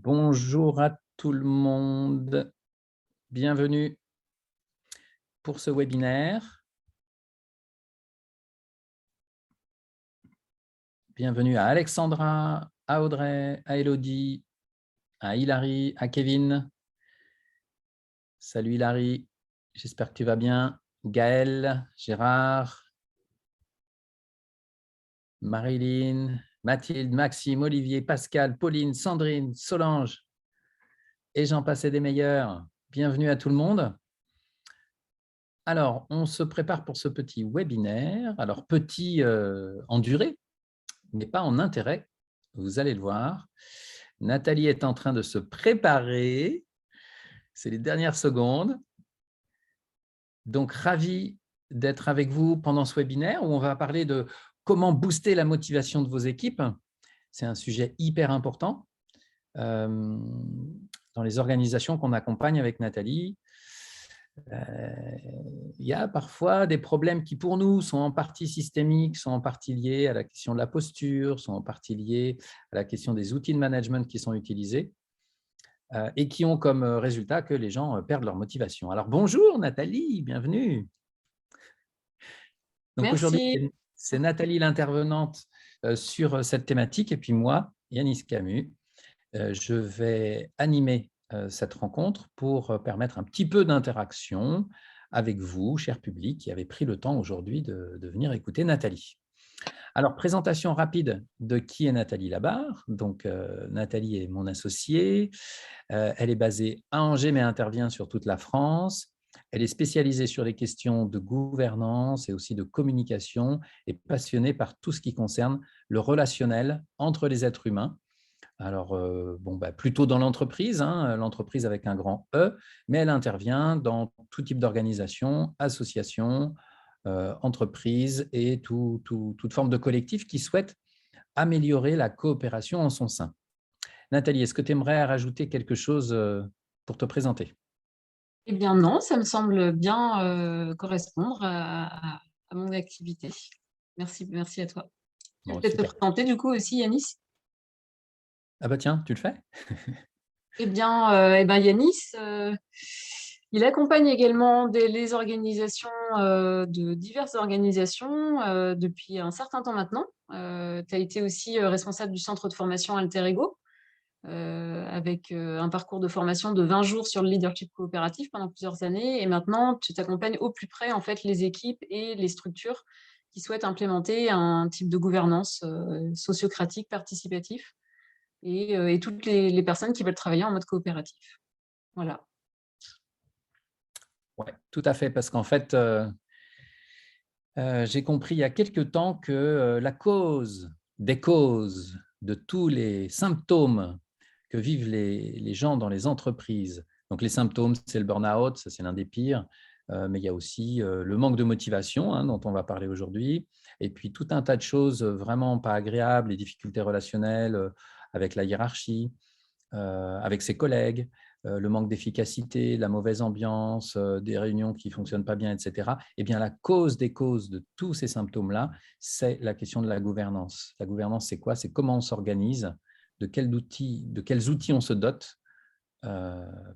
Bonjour à tout le monde. Bienvenue pour ce webinaire. Bienvenue à Alexandra, à Audrey, à Elodie, à Hilary, à Kevin. Salut Hilary, j'espère que tu vas bien. Gaël, Gérard, Marilyn, Mathilde, Maxime, Olivier, Pascal, Pauline, Sandrine, Solange et j'en passais des meilleurs. Bienvenue à tout le monde. Alors, on se prépare pour ce petit webinaire. Alors, petit en durée, mais pas en intérêt. Vous allez le voir. Nathalie est en train de se préparer. C'est les dernières secondes. Donc, ravi d'être avec vous pendant ce webinaire où on va parler de comment booster la motivation de vos équipes. C'est un sujet hyper important dans les organisations qu'on accompagne avec Nathalie. Il y a parfois des problèmes qui, pour nous, sont en partie systémiques, sont en partie liés à la question de la posture, sont en partie liés à la question des outils de management qui sont utilisés et qui ont comme résultat que les gens perdent leur motivation. Alors, bonjour Nathalie, bienvenue. Donc aujourd'hui, Merci. c'est Nathalie l'intervenante sur cette thématique et puis moi, Yanis Camus, je vais animer cette rencontre pour permettre un petit peu d'interaction avec vous, cher public, qui avez pris le temps aujourd'hui de venir écouter Nathalie. Alors, présentation rapide de qui est Nathalie Labarre. Donc, Nathalie est mon associée. Elle est basée à Angers, mais intervient sur toute la France. Elle est spécialisée sur les questions de gouvernance et aussi de communication et passionnée par tout ce qui concerne le relationnel entre les êtres humains. Alors, plutôt dans l'entreprise, l'entreprise avec un grand E, mais elle intervient dans tout type d'organisation, association, entreprise et toute forme de collectif qui souhaite améliorer la coopération en son sein. Nathalie, est-ce que tu aimerais rajouter quelque chose pour te présenter? Eh bien non, ça me semble bien correspondre à mon activité. Merci à toi. Tu veux Bon, peut-être te super. présenter du coup aussi, Yanis? Ah bah tiens, tu le fais? Yanis, il accompagne également les organisations, de diverses organisations depuis un certain temps maintenant. Tu as été aussi responsable du centre de formation Alter Ego, avec un parcours de formation de 20 jours sur le leadership coopératif pendant plusieurs années. Et maintenant, tu t'accompagnes au plus près en fait, les équipes et les structures qui souhaitent implémenter un type de gouvernance sociocratique, participatif, et toutes les personnes qui veulent travailler en mode coopératif. Voilà. Ouais, tout à fait, parce qu'en fait, j'ai compris il y a quelque temps que la cause des causes de tous les symptômes que vivent les gens dans les entreprises, donc les symptômes, c'est le burn-out, ça c'est l'un des pires, mais il y a aussi le manque de motivation dont on va parler aujourd'hui, et puis tout un tas de choses vraiment pas agréables, les difficultés relationnelles avec la hiérarchie, avec ses collègues, le manque d'efficacité, la mauvaise ambiance, des réunions qui ne fonctionnent pas bien, etc. Eh bien, la cause des causes de tous ces symptômes-là, c'est la question de la gouvernance. La gouvernance, c'est quoi? C'est comment on s'organise, de quels outils on se dote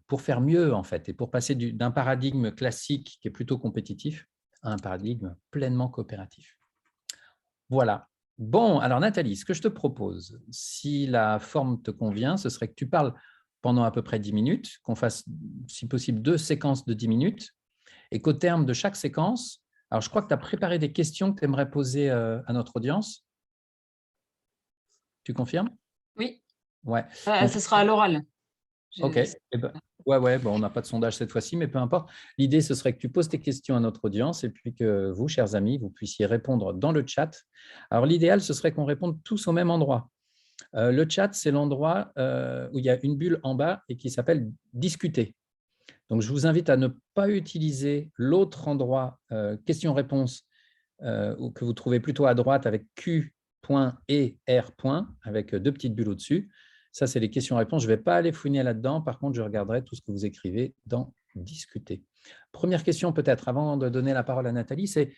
pour faire mieux, en fait, et pour passer d'un paradigme classique qui est plutôt compétitif à un paradigme pleinement coopératif. Voilà. Bon, alors Nathalie, ce que je te propose, si la forme te convient, ce serait que tu parles pendant à peu près 10 minutes, qu'on fasse, si possible, 2 séquences de 10 minutes, et qu'au terme de chaque séquence, alors je crois que tu as préparé des questions que tu aimerais poser à notre audience. Tu confirmes? Oui, Ouais. ce Donc, sera à l'oral. OK. Eh ben, ouais, bon, on n'a pas de sondage cette fois-ci, mais peu importe. L'idée, ce serait que tu poses tes questions à notre audience et puis que vous, chers amis, vous puissiez répondre dans le chat. Alors, l'idéal, ce serait qu'on réponde tous au même endroit. Le chat, c'est l'endroit où il y a une bulle en bas et qui s'appelle « Discuter ». Donc, je vous invite à ne pas utiliser l'autre endroit questions-réponses que vous trouvez plutôt à droite avec Q.E.R. avec deux petites bulles au-dessus. Ça, c'est les questions-réponses. Je ne vais pas aller fouiner là-dedans. Par contre, je regarderai tout ce que vous écrivez dans « Discuter ». Première question peut-être, avant de donner la parole à Nathalie, c'est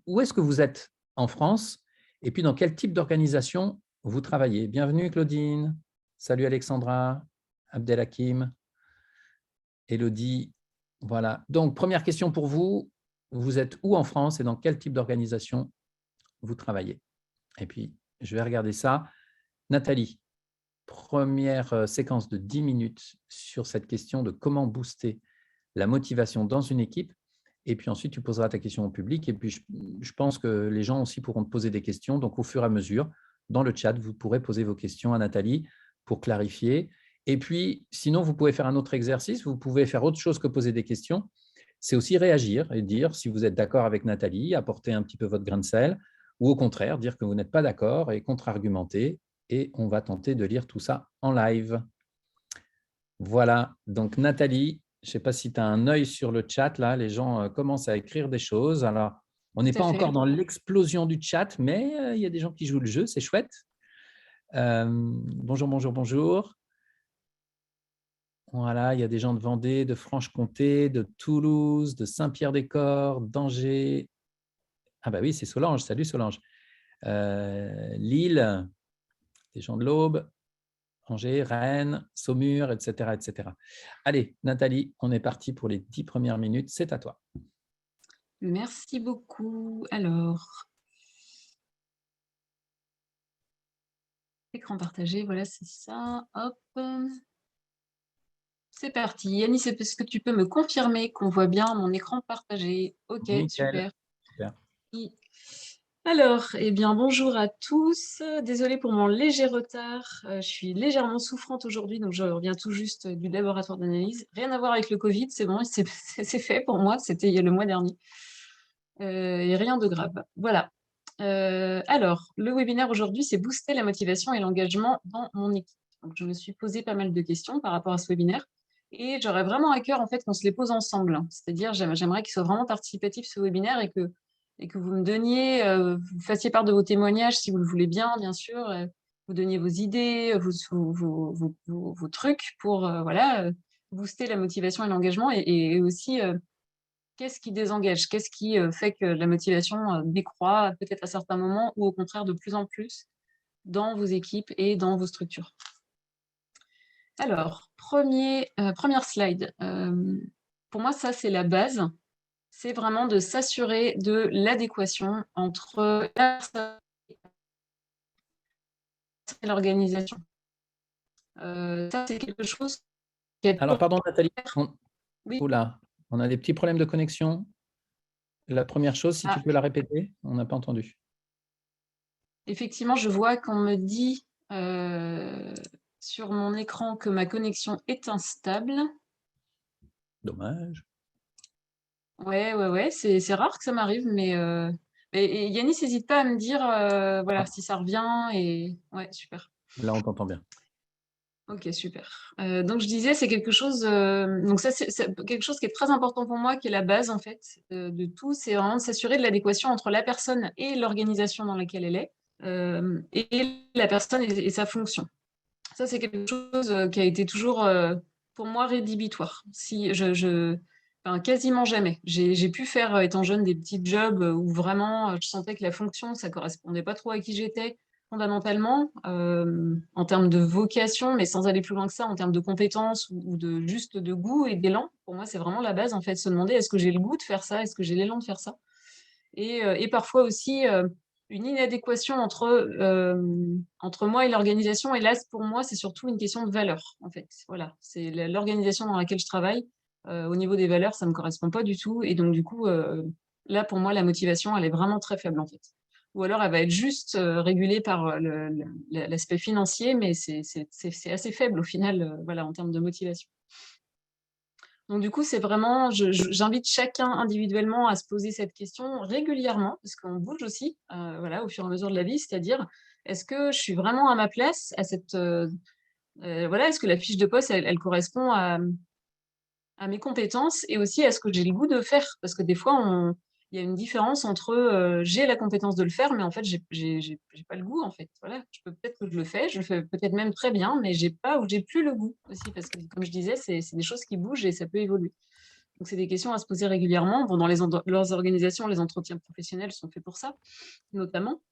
où est-ce que vous êtes en France et puis dans quel type d'organisation vous travaillez? Bienvenue Claudine. Salut Alexandra, Abdelhakim, Elodie. Voilà. Donc, première question pour vous. Vous êtes où en France et dans quel type d'organisation vous travaillez? Et puis, je vais regarder ça. Nathalie, première séquence de 10 minutes sur cette question de comment booster la motivation dans une équipe. Et puis ensuite, tu poseras ta question au public. Et puis, je pense que les gens aussi pourront te poser des questions. Donc, au fur et à mesure, dans le chat, vous pourrez poser vos questions à Nathalie pour clarifier. Et puis, sinon, vous pouvez faire un autre exercice. Vous pouvez faire autre chose que poser des questions. C'est aussi réagir et dire si vous êtes d'accord avec Nathalie, apporter un petit peu votre grain de sel, ou au contraire, dire que vous n'êtes pas d'accord et contre-argumenter. Et on va tenter de lire tout ça en live. Voilà, donc Nathalie, je ne sais pas si tu as un œil sur le chat, là, les gens commencent à écrire des choses. Alors, on n'est Tout à pas fait. encore dans l'explosion du chat, mais il y a des gens qui jouent le jeu, c'est chouette. Bonjour, bonjour, bonjour. Voilà, il y a des gens de Vendée, de Franche-Comté, de Toulouse, de Saint-Pierre-des-Corps, d'Angers. Ah bah oui, c'est Solange, salut Solange. Lille, des gens de l'Aube. Angers, Rennes, Saumur, etc., etc. Allez, Nathalie, on est parti pour les 10 premières minutes. C'est à toi. Merci beaucoup. Alors, écran partagé, voilà, c'est ça. Hop. C'est parti. Yanis, est-ce que tu peux me confirmer qu'on voit bien mon écran partagé? Ok, Nickel. super. Super. Alors, eh bien, bonjour à tous. Désolée pour mon léger retard. Je suis légèrement souffrante aujourd'hui, donc je reviens tout juste du laboratoire d'analyse. Rien à voir avec le Covid, c'est bon, c'est fait pour moi. C'était le mois dernier. Et rien de grave. Voilà. Alors, le webinaire aujourd'hui, c'est booster la motivation et l'engagement dans mon équipe. Donc, je me suis posé pas mal de questions par rapport à ce webinaire. Et j'aurais vraiment à cœur en fait qu'on se les pose ensemble. C'est-à-dire, j'aimerais qu'il soit vraiment participatif ce webinaire et que vous me donniez, vous fassiez part de vos témoignages si vous le voulez bien sûr. Vous donniez vos idées, vos trucs pour voilà, booster la motivation et l'engagement et aussi qu'est-ce qui désengage, qu'est-ce qui fait que la motivation décroît peut-être à certains moments ou au contraire de plus en plus dans vos équipes et dans vos structures. Alors, première slide. Pour moi, ça, c'est la base. C'est vraiment de s'assurer de l'adéquation entre la personne et l'organisation. Ça, c'est quelque chose qui est... Alors, pardon, Nathalie. Oui. Oula, on a des petits problèmes de connexion. La première chose, si tu Ah, peux la répéter, on n'a pas entendu. effectivement, je vois qu'on me dit sur mon écran que ma connexion est instable. Dommage. Ouais, c'est rare que ça m'arrive, mais et Yanis, n'hésite pas à me dire voilà, Ah, si ça revient. Et... Ouais, super. là, on t'entend bien. Ok, super. Donc je disais, c'est quelque chose. Donc ça, c'est quelque chose qui est très important pour moi, qui est la base en fait de tout. C'est vraiment de s'assurer de l'adéquation entre la personne et l'organisation dans laquelle elle est, et la personne et sa fonction. Ça, c'est quelque chose qui a été toujours pour moi rédhibitoire. Si enfin, quasiment jamais. J'ai pu faire, étant jeune, des petits jobs où vraiment je sentais que la fonction, ça correspondait pas trop à qui j'étais fondamentalement, en termes de vocation, mais sans aller plus loin que ça, en termes de compétences ou de juste de goût et d'élan. Pour moi, c'est vraiment la base, en fait, se demander est-ce que j'ai le goût de faire ça, est-ce que j'ai l'élan de faire ça. Et parfois aussi une inadéquation entre moi et l'organisation. Et là, pour moi, c'est surtout une question de valeur, en fait. Voilà, c'est l'organisation dans laquelle je travaille. Au niveau des valeurs, ça ne me correspond pas du tout. Et donc, du coup, là, pour moi, la motivation, elle est vraiment très faible, en fait. Ou alors, elle va être juste régulée par l'aspect financier, mais c'est assez faible au final, voilà, en termes de motivation. Donc, du coup, c'est vraiment, j'invite chacun individuellement à se poser cette question régulièrement, parce qu'on bouge aussi, voilà, au fur et à mesure de la vie, c'est-à-dire, est-ce que je suis vraiment à ma place à cette, voilà, est-ce que la fiche de poste, elle correspond à mes compétences et aussi à ce que j'ai le goût de faire, parce que des fois, il y a une différence entre j'ai la compétence de le faire, mais en fait, j'ai pas le goût, en fait. Voilà, peut-être que je le fais peut-être même très bien, mais j'ai pas ou j'ai plus le goût aussi, parce que comme je disais, c'est des choses qui bougent et ça peut évoluer. Donc, c'est des questions à se poser régulièrement. Bon, dans leurs organisations, les entretiens professionnels sont faits pour ça, notamment.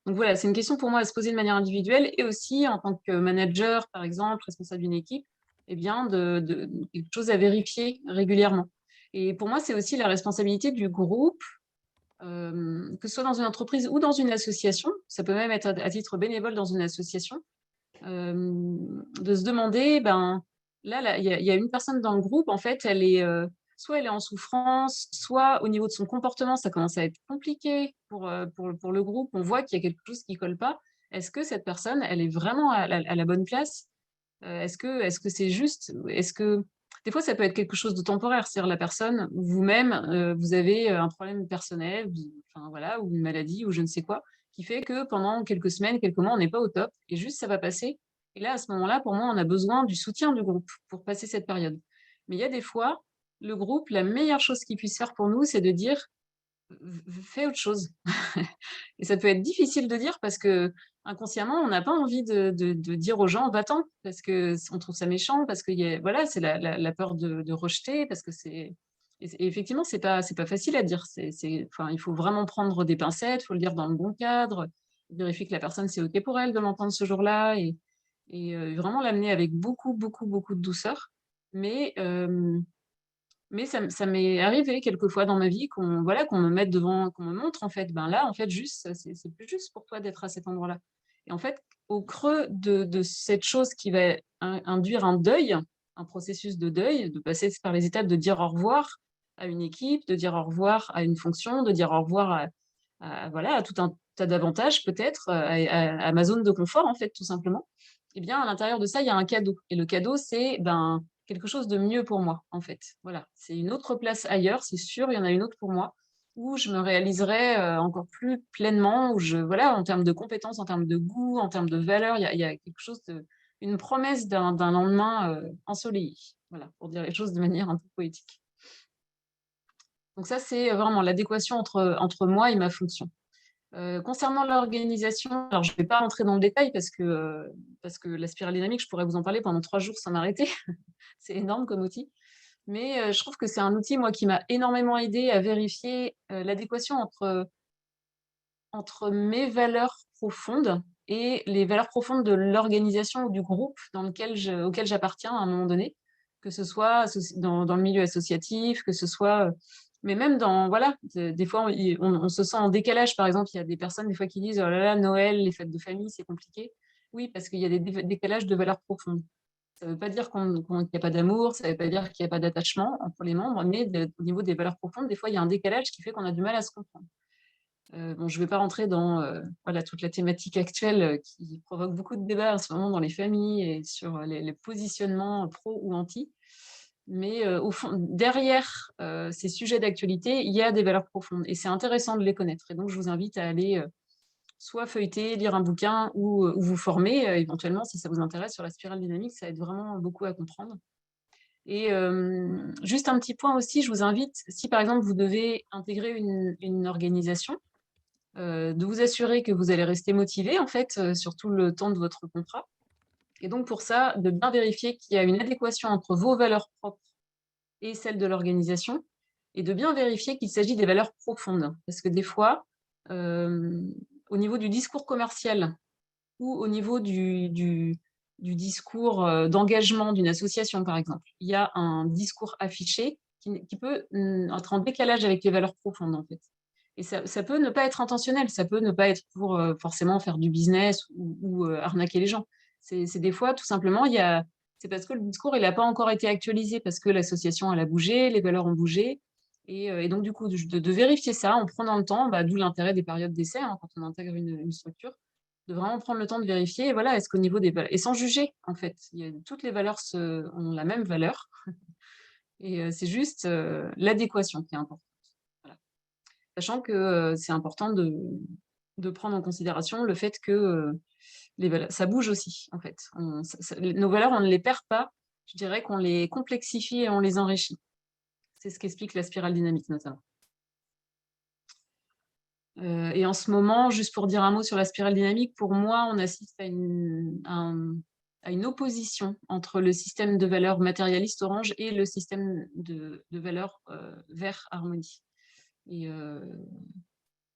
Donc voilà, c'est une question pour moi à se poser de manière individuelle et aussi en tant que manager, par exemple, responsable d'une équipe, eh bien, quelque chose à vérifier régulièrement. Et pour moi, c'est aussi la responsabilité du groupe, que ce soit dans une entreprise ou dans une association, ça peut même être à titre bénévole dans une association, de se demander, ben, là, il y a une personne dans le groupe, en fait, soit elle est en souffrance, soit au niveau de son comportement, ça commence à être compliqué pour le groupe. On voit qu'il y a quelque chose qui colle pas. Est-ce que cette personne, elle est vraiment à la bonne place? Est-ce que c'est juste? Est-ce que des fois, ça peut être quelque chose de temporaire, c'est-à-dire la personne, vous-même, vous avez un problème personnel, enfin, voilà, ou une maladie, ou je ne sais quoi, qui fait que pendant quelques semaines, quelques mois, on n'est pas au top, et juste ça va passer. Et là, à ce moment-là, pour moi, on a besoin du soutien du groupe pour passer cette période. Mais il y a des fois, le groupe, la meilleure chose qu'il puisse faire pour nous, c'est de dire, fais autre chose. Et ça peut être difficile de dire parce que inconsciemment, on n'a pas envie de dire aux gens, va-t'en, parce qu'on trouve ça méchant, parce que voilà, c'est la peur de rejeter, parce que et effectivement, c'est pas facile à dire. Enfin, il faut vraiment prendre des pincettes, il faut le dire dans le bon cadre, vérifier que la personne, c'est OK pour elle de l'entendre ce jour-là, et vraiment l'amener avec beaucoup, beaucoup, beaucoup de douceur. Mais, mais ça m'est arrivé quelquefois dans ma vie qu'on me mette devant, qu'on me montre en fait, ben là, en fait, juste, c'est plus juste pour toi d'être à cet endroit-là. Et en fait, au creux de cette chose qui va induire un deuil, un processus de deuil, de passer par les étapes de dire au revoir à une équipe, de dire au revoir à une fonction, de dire au revoir voilà, à tout un tas d'avantages peut-être, à ma zone de confort en fait, tout simplement. Eh bien, à l'intérieur de ça, il y a un cadeau. Et le cadeau, c'est ben, quelque chose de mieux pour moi, en fait. Voilà, c'est une autre place ailleurs, c'est sûr, il y en a une autre pour moi, où je me réaliserai encore plus pleinement, voilà, en termes de compétences, en termes de goût, en termes de valeur, il y a quelque chose une promesse d'un lendemain ensoleillé. Voilà, pour dire les choses de manière un peu poétique. Donc ça, c'est vraiment l'adéquation entre moi et ma fonction. Concernant l'organisation, alors je ne vais pas rentrer dans le détail parce que la spirale dynamique, je pourrais vous en parler pendant 3 jours sans m'arrêter. C'est énorme comme outil. Mais je trouve que c'est un outil, moi, qui m'a énormément aidé à vérifier l'adéquation entre mes valeurs profondes et les valeurs profondes de l'organisation ou du groupe auquel j'appartiens à un moment donné, que ce soit dans le milieu associatif, que ce soit, mais même voilà, des fois, on se sent en décalage. Par exemple, il y a des personnes, des fois, qui disent, oh là là, Noël, les fêtes de famille, c'est compliqué. Oui, parce qu'il y a des décalages de valeurs profondes. Ça ne veut pas dire qu'il n'y a pas d'amour, ça ne veut pas dire qu'il n'y a pas d'attachement entre les membres, mais au niveau des valeurs profondes, des fois, il y a un décalage qui fait qu'on a du mal à se comprendre. Bon, je ne vais pas rentrer dans voilà, toute la thématique actuelle qui provoque beaucoup de débats en ce moment dans les familles et sur les positionnements pro ou anti. Mais au fond, derrière ces sujets d'actualité, il y a des valeurs profondes et c'est intéressant de les connaître. Et donc, je vous invite à aller soit feuilleter, lire un bouquin ou vous former éventuellement si ça vous intéresse sur la spirale dynamique. Ça aide vraiment beaucoup à comprendre. Et juste un petit point aussi, je vous invite, si par exemple vous devez intégrer une organisation, de vous assurer que vous allez rester motivé en fait sur tout le temps de votre contrat. Et donc pour ça, de bien vérifier qu'il y a une adéquation entre vos valeurs propres et celles de l'organisation, et de bien vérifier qu'il s'agit des valeurs profondes. Parce que des fois, euh, au niveau du discours commercial ou au niveau du discours d'engagement d'une association, par exemple, il y a un discours affiché qui peut être en décalage avec les valeurs profondes, en fait. Et ça peut ne pas être intentionnel, ça peut ne pas être pour forcément faire du business ou arnaquer les gens. C'est des fois, tout simplement, c'est parce que le discours, il n'a pas encore été actualisé, parce que l'association, elle a bougé, les valeurs ont bougé. Et donc, du coup, de vérifier ça en prenant le temps, bah, d'où l'intérêt des périodes d'essai, hein, quand on intègre une structure, de vraiment prendre le temps de vérifier, et voilà, est-ce qu'au niveau des valeurs, et sans juger, en fait, toutes les valeurs ont la même valeur, et c'est juste l'adéquation qui est importante. Voilà. Sachant que c'est important de prendre en considération le fait que les valeurs, ça bouge aussi, en fait. Nos valeurs, on ne les perd pas, je dirais qu'on les complexifie et on les enrichit. C'est ce qu'explique la spirale dynamique, notamment. Et en ce moment, juste pour dire un mot sur la spirale dynamique, pour moi, on assiste à une opposition entre le système de valeurs matérialiste orange et le système de valeurs vert harmonie. Et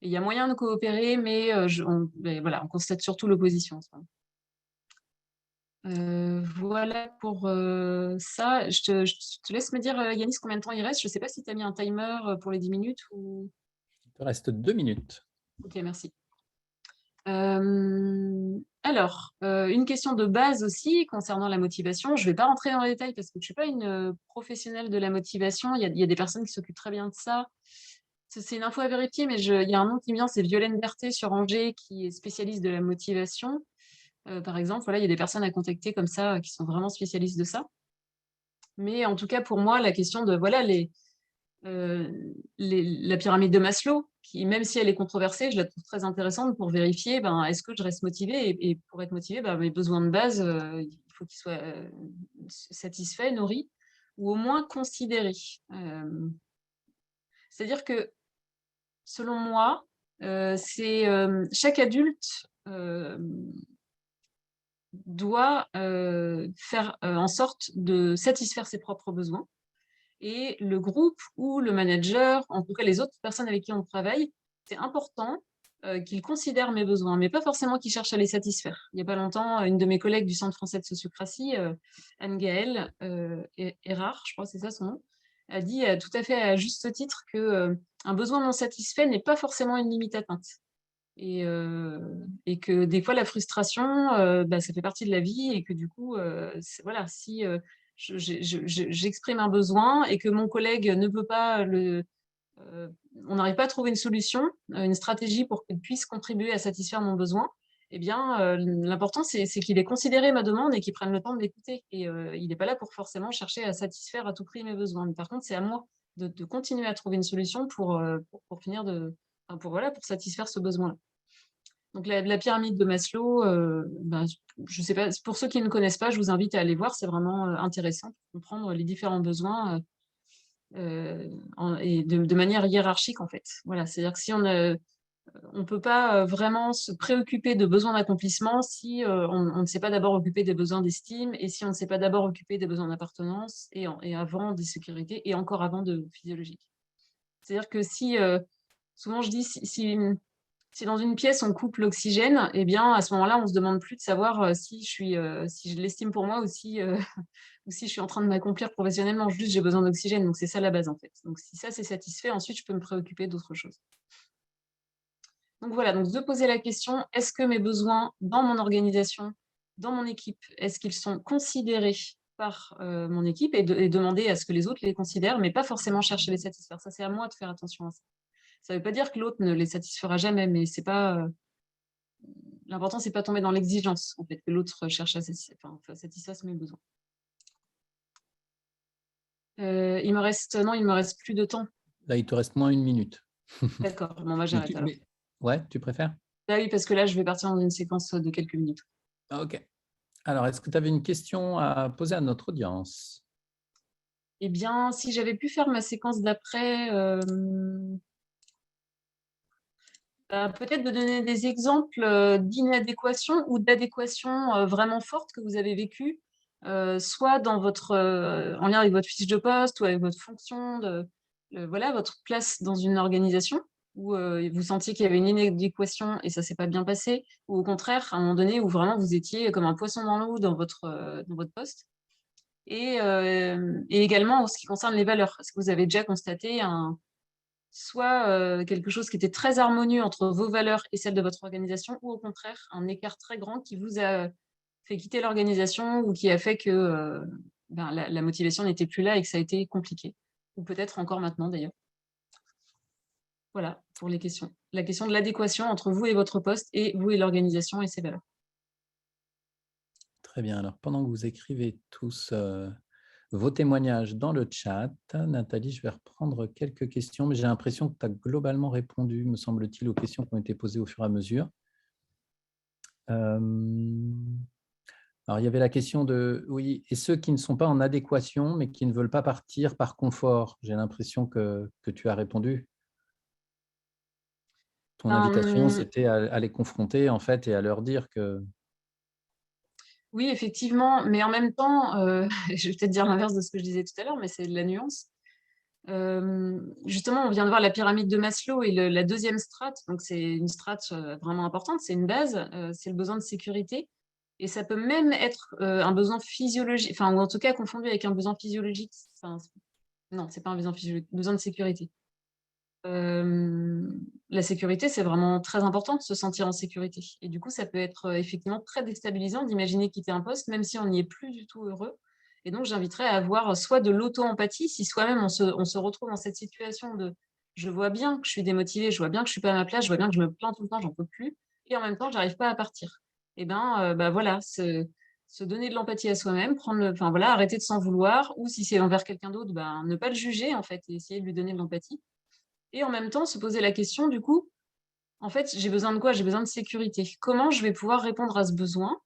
Et il y a moyen de coopérer, mais voilà, on constate surtout l'opposition en ce moment. Voilà pour ça. Je te laisse me dire, Yanis, combien de temps il reste. Je ne sais pas si tu as mis un timer pour les 10 minutes ou... Il te reste 2 minutes. Ok, merci. Alors, une question de base aussi concernant la motivation. Je ne vais pas rentrer dans les détails parce que je ne suis pas une professionnelle de la motivation. Il y a des personnes qui s'occupent très bien de ça. C'est une info à vérifier, mais il y a un nom qui me vient, c'est Violaine Berthet sur Angers, qui est spécialiste de la motivation. Par exemple, voilà, il y a des personnes à contacter comme ça qui sont vraiment spécialistes de ça. Mais en tout cas, pour moi, la question de voilà, la pyramide de Maslow, qui, même si elle est controversée, je la trouve très intéressante pour vérifier est-ce que je reste motivée et pour être motivée, mes besoins de base, il faut qu'ils soient satisfaits, nourris ou au moins considérés. C'est-à-dire que, selon moi, chaque adulte doit faire en sorte de satisfaire ses propres besoins. Et le groupe ou le manager, en tout cas les autres personnes avec qui on travaille, c'est important qu'ils considèrent mes besoins, mais pas forcément qu'ils cherchent à les satisfaire. Il n'y a pas longtemps, une de mes collègues du Centre français de sociocratie, Anne-Gaëlle Erard, je crois que c'est ça son nom, a dit tout à fait à juste titre qu'un besoin non satisfait n'est pas forcément une limite atteinte. Et que des fois, la frustration, ça fait partie de la vie et que du coup, voilà, si j'exprime un besoin et que mon collègue ne peut pas on n'arrive pas à trouver une solution, une stratégie pour qu'il puisse contribuer à satisfaire mon besoin, eh bien, l'important, c'est qu'il ait considéré ma demande et qu'il prenne le temps de l'écouter. Et il n'est pas là pour forcément chercher à satisfaire à tout prix mes besoins. Mais par contre, c'est à moi de continuer à trouver une solution pour finir voilà, pour satisfaire ce besoin-là. Donc la pyramide de Maslow, je sais pas, pour ceux qui ne connaissent pas, je vous invite à aller voir, c'est vraiment intéressant pour comprendre les différents besoins et de manière hiérarchique en fait. Voilà, c'est-à-dire que si on ne peut pas vraiment se préoccuper de besoins d'accomplissement si on ne s'est pas d'abord occupé des besoins d'estime et si on ne s'est pas d'abord occupé des besoins d'appartenance et avant des sécurités et encore avant de physiologique. C'est-à-dire que si, souvent je dis, si dans une pièce on coupe l'oxygène, eh bien à ce moment-là, on ne se demande plus de savoir si je l'estime pour moi ou si je suis en train de m'accomplir professionnellement. Juste, j'ai besoin d'oxygène. Donc c'est ça la base en fait. Donc si ça c'est satisfait, ensuite je peux me préoccuper d'autres choses. Donc voilà, donc de poser la question, est-ce que mes besoins dans mon organisation, dans mon équipe, est-ce qu'ils sont considérés par mon équipe et demander à ce que les autres les considèrent, mais pas forcément chercher à les satisfaire. Ça, c'est à moi de faire attention à ça. Ça ne veut pas dire que l'autre ne les satisfera jamais, mais c'est pas l'important, c'est pas tomber dans l'exigence, en fait, que l'autre cherche à satisfasse mes besoins. Il me reste plus de temps. Là, il te reste moins 1 minute. D'accord, bon, j'arrête alors. Ouais, tu préfères? Ah oui, parce que là, je vais partir dans une séquence de quelques minutes. Ok. Alors, est-ce que tu avais une question à poser à notre audience? Eh bien, si j'avais pu faire ma séquence d'après, peut-être de donner des exemples d'inadéquation ou d'adéquation vraiment forte que vous avez vécues, soit dans en lien avec votre fiche de poste ou avec votre fonction, voilà, votre place dans une organisation où vous sentiez qu'il y avait une inadéquation et ça ne s'est pas bien passé, ou au contraire, à un moment donné où vraiment vous étiez comme un poisson dans l'eau dans votre poste. Et également en ce qui concerne les valeurs. Est-ce que vous avez déjà constaté soit quelque chose qui était très harmonieux entre vos valeurs et celles de votre organisation, ou au contraire, un écart très grand qui vous a fait quitter l'organisation ou qui a fait que la motivation n'était plus là et que ça a été compliqué. Ou peut-être encore maintenant d'ailleurs. Voilà pour les questions. La question de l'adéquation entre vous et votre poste et vous et l'organisation et ses valeurs. Très bien. Alors, pendant que vous écrivez tous vos témoignages dans le chat, Nathalie, je vais reprendre quelques questions, mais j'ai l'impression que tu as globalement répondu, me semble-t-il, aux questions qui ont été posées au fur et à mesure. Alors, il y avait la question de, oui, et ceux qui ne sont pas en adéquation, mais qui ne veulent pas partir par confort. J'ai l'impression que tu as répondu. Ton invitation, c'était à les confronter, en fait, et à leur dire que… Oui, effectivement, mais en même temps, je vais peut-être dire l'inverse de ce que je disais tout à l'heure, mais c'est de la nuance. justement, on vient de voir la pyramide de Maslow et la deuxième strate, donc c'est une strate vraiment importante, c'est une base, c'est le besoin de sécurité. Et ça peut même être un besoin physiologique, enfin, ou en tout cas confondu avec un besoin physiologique. Enfin, non, c'est pas un besoin physiologique, besoin de sécurité. La sécurité, c'est vraiment très important de se sentir en sécurité. Et du coup, ça peut être effectivement très déstabilisant d'imaginer quitter un poste, même si on n'y est plus du tout heureux. Et donc, j'inviterais à avoir soit de l'auto-empathie, si soi-même on se retrouve dans cette situation de je vois bien que je suis démotivée, je vois bien que je suis pas à ma place, je vois bien que je me plains tout le temps, j'en peux plus, et en même temps, j'arrive pas à partir. Et ben, bah voilà, se donner de l'empathie à soi-même, enfin voilà, arrêter de s'en vouloir, ou si c'est envers quelqu'un d'autre, ben, ne pas le juger en fait, et essayer de lui donner de l'empathie. Et en même temps, se poser la question, du coup, en fait, j'ai besoin de quoi? J'ai besoin de sécurité. Comment je vais pouvoir répondre à ce besoin?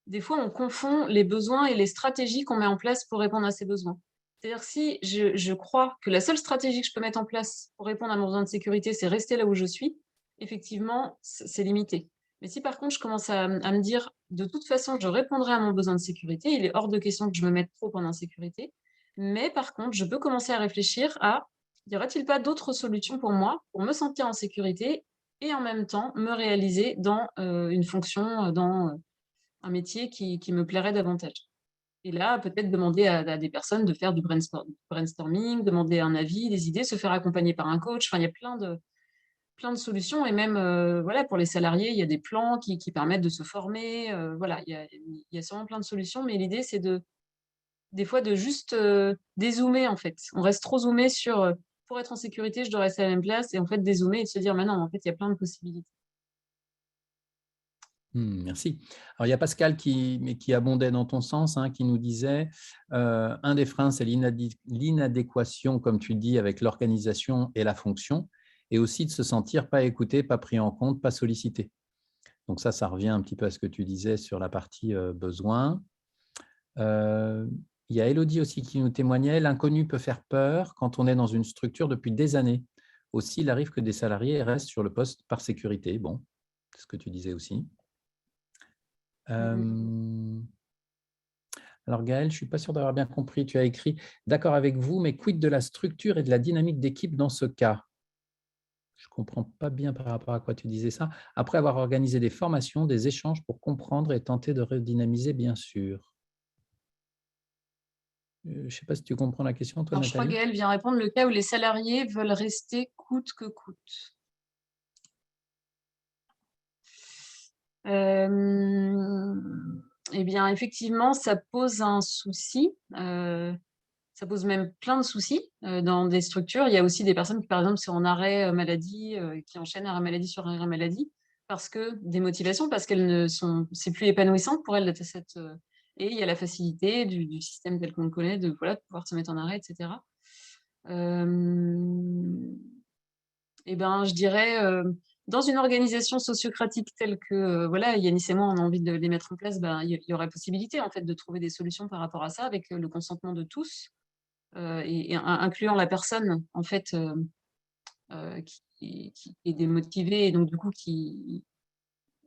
Des fois, on confond les besoins et les stratégies qu'on met en place pour répondre à ces besoins. C'est-à-dire, si je crois que la seule stratégie que je peux mettre en place pour répondre à mon besoin de sécurité, c'est rester là où je suis, effectivement, c'est limité. Mais si par contre, je commence à me dire, de toute façon, je répondrai à mon besoin de sécurité, il est hors de question que je me mette trop en insécurité. Mais par contre, je peux commencer à réfléchir à, y aurait-il pas d'autres solutions pour moi, pour me sentir en sécurité et en même temps me réaliser dans une fonction, dans un métier qui me plairait davantage. Et là, peut-être demander à des personnes de faire du brainstorming, demander un avis, des idées, se faire accompagner par un coach. Enfin, il y a plein de solutions. Et même, voilà, pour les salariés, il y a des plans qui permettent de se former. Voilà, il y a sûrement plein de solutions. Mais l'idée, c'est des fois, de juste dézoomer, en fait. On reste trop zoomé sur pour être en sécurité, je dois rester à la même place. Et en fait, dézoomer et de se dire, mais non, en fait, il y a plein de possibilités. Merci. Alors, il y a Pascal qui abondait dans ton sens, hein, qui nous disait un des freins, c'est l'inadéquation, comme tu dis, avec l'organisation et la fonction, et aussi de se sentir pas écouté, pas pris en compte, pas sollicité. Donc ça revient un petit peu à ce que tu disais sur la partie besoin. Il y a Elodie aussi qui nous témoignait, l'inconnu peut faire peur quand on est dans une structure depuis des années. Aussi, il arrive que des salariés restent sur le poste par sécurité. Bon, c'est ce que tu disais aussi. Alors Gaël, je ne suis pas sûr d'avoir bien compris. Tu as écrit « D'accord avec vous, mais quid de la structure et de la dynamique d'équipe dans ce cas ?» Je ne comprends pas bien par rapport à quoi tu disais ça. Après avoir organisé des formations, des échanges pour comprendre et tenter de redynamiser, bien sûr. Je ne sais pas si tu comprends la question, toi, Alors, je crois que Nathalie. Gaëlle vient répondre le cas où les salariés veulent rester coûte que coûte. Eh bien, effectivement, ça pose un souci. Ça pose même plein de soucis dans des structures. Il y a aussi des personnes qui, par exemple, sont en arrêt maladie, qui enchaînent arrêt maladie sur arrêt maladie, parce que des motivations, parce qu'elles ne sont, c'est plus épanouissant pour elles d'être et il y a la facilité du système tel qu'on le connaît, de voilà, de pouvoir se mettre en arrêt, etc. Eh ben, je dirais, dans une organisation sociocratique telle que, voilà, Yanis et moi, on a envie de les mettre en place, ben, il y aurait possibilité, en fait, de trouver des solutions par rapport à ça avec le consentement de tous, et incluant la personne, en fait, qui est démotivée et donc, du coup,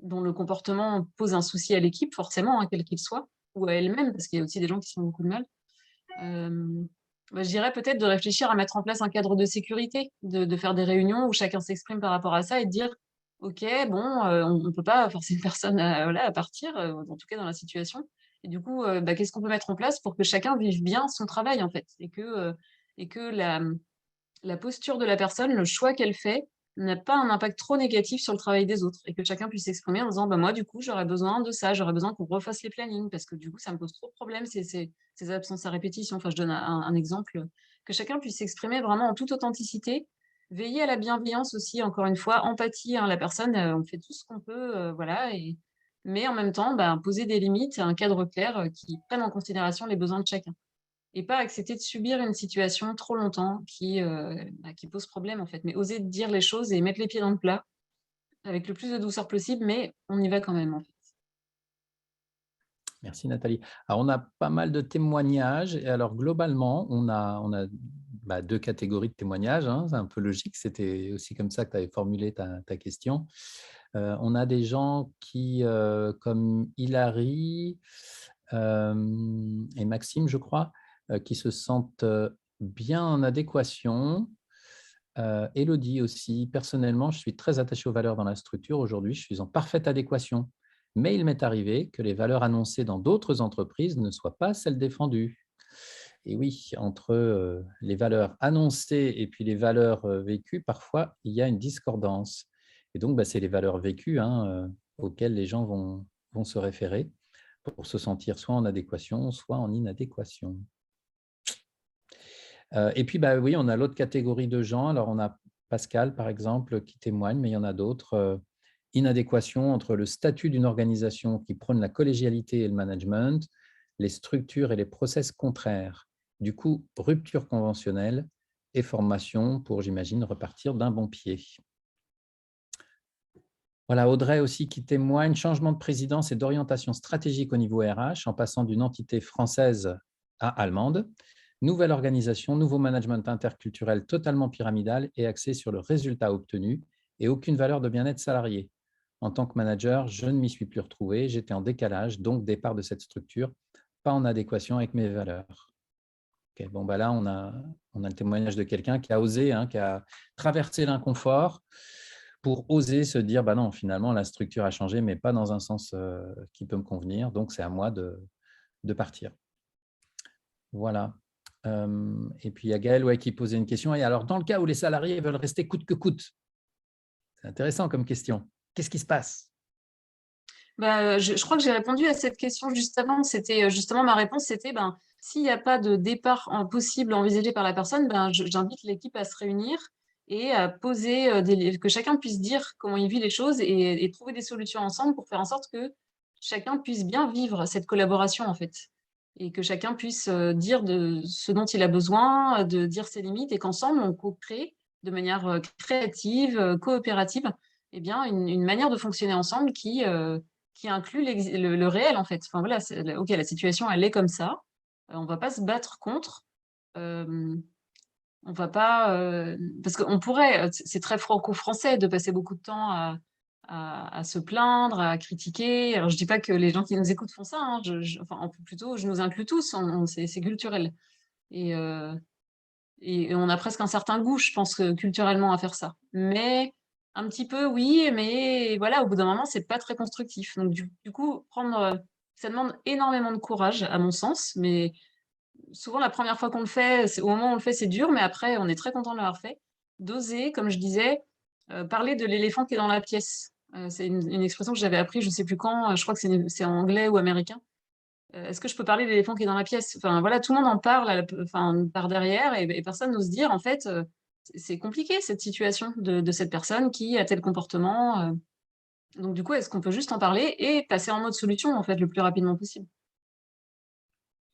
dont le comportement pose un souci à l'équipe, forcément, hein, quel qu'il soit, ou à elle-même, parce qu'il y a aussi des gens qui se font beaucoup de mal. Bah, je dirais peut-être de réfléchir à mettre en place un cadre de sécurité, de faire des réunions où chacun s'exprime par rapport à ça et de dire, OK, bon, on ne peut pas forcer une personne voilà, à partir, en tout cas dans la situation. Et du coup, bah, qu'est-ce qu'on peut mettre en place pour que chacun vive bien son travail, en fait, et que la posture de la personne, le choix qu'elle fait, n'a pas un impact trop négatif sur le travail des autres et que chacun puisse s'exprimer en disant: «Bah, moi, du coup, j'aurais besoin de ça, j'aurais besoin qu'on refasse les plannings parce que du coup, ça me pose trop de problèmes, ces absences à répétition». Enfin, je donne un exemple, que chacun puisse s'exprimer vraiment en toute authenticité. Veiller à la bienveillance aussi, encore une fois, empathie, hein, la personne, on fait tout ce qu'on peut, voilà, mais en même temps, bah, poser des limites et un cadre clair, qui prenne en considération les besoins de chacun. Et pas accepter de subir une situation trop longtemps qui pose problème, en fait. Mais oser dire les choses et mettre les pieds dans le plat avec le plus de douceur possible, mais on y va quand même, en fait. Merci Nathalie. Alors, on a pas mal de témoignages. Et alors, globalement, on a deux catégories de témoignages, hein, c'est un peu logique. C'était aussi comme ça que tu avais formulé ta question. On a des gens qui, comme Hilary et Maxime, je crois, qui se sentent bien en adéquation, Élodie aussi. Personnellement, je suis très attaché aux valeurs dans la structure. Aujourd'hui, je suis en parfaite adéquation. Mais il m'est arrivé que les valeurs annoncées dans d'autres entreprises ne soient pas celles défendues. Et oui, entre les valeurs annoncées et puis les valeurs vécues, parfois, il y a une discordance. Et donc, c'est les valeurs vécues auxquelles les gens vont se référer pour se sentir soit en adéquation, soit en inadéquation. Et puis, oui, on a l'autre catégorie de gens. Alors, on a Pascal, par exemple, qui témoigne, mais il y en a d'autres. Inadéquation entre le statut d'une organisation qui prône la collégialité et le management, les structures et les process contraires. Du coup, rupture conventionnelle et formation pour, j'imagine, repartir d'un bon pied. Voilà, Audrey aussi qui témoigne, changement de présidence et d'orientation stratégique au niveau RH en passant d'une entité française à allemande. Nouvelle organisation, nouveau management interculturel totalement pyramidal et axé sur le résultat obtenu et aucune valeur de bien-être salarié. En tant que manager, je ne m'y suis plus retrouvé, j'étais en décalage, donc départ de cette structure, pas en adéquation avec mes valeurs. Okay, bon, là, on a le témoignage de quelqu'un qui a osé, qui a traversé l'inconfort pour oser se dire, non, finalement, la structure a changé, mais pas dans un sens qui peut me convenir, donc c'est à moi de partir. Voilà. Et puis, il y a Gaël qui posait une question. Et alors, dans le cas où les salariés veulent rester coûte que coûte, c'est intéressant comme question. Qu'est-ce qui se passe? Je crois que j'ai répondu à cette question juste avant. C'était justement ma réponse, c'était s'il n'y a pas de départ possible envisagé par la personne, j'invite l'équipe à se réunir et à poser que chacun puisse dire comment il vit les choses et trouver des solutions ensemble pour faire en sorte que chacun puisse bien vivre cette collaboration en fait. Et que chacun puisse dire de ce dont il a besoin, de dire ses limites et qu'ensemble on co-crée de manière créative, coopérative, une manière de fonctionner ensemble qui inclut le réel, en fait. Enfin, voilà, OK, la situation, elle est comme ça. On va pas se battre contre. On va pas, parce qu'on pourrait, c'est très franco-français de passer beaucoup de temps à se plaindre, à critiquer. Alors, je dis pas que les gens qui nous écoutent font ça, hein, enfin, plutôt, je nous inclus tous, c'est culturel. Et, et on a presque un certain goût, je pense, culturellement à faire ça. Mais un petit peu, oui, mais voilà, au bout d'un moment, c'est pas très constructif. Donc, du coup, ça demande énormément de courage, à mon sens, mais souvent, la première fois qu'on le fait, au moment où on le fait, c'est dur, mais après, on est très content de l'avoir fait. D'oser, comme je disais, parler de l'éléphant qui est dans la pièce. C'est une expression que j'avais appris, je sais plus quand, je crois que c'est en anglais ou américain. Est-ce que je peux parler de l'éléphant qui est dans la pièce? Enfin, voilà, tout le monde en parle par derrière et personne n'ose dire, en fait, c'est compliqué cette situation de cette personne qui a tel comportement. Donc, du coup, est-ce qu'on peut juste en parler et passer en mode solution, en fait, le plus rapidement possible?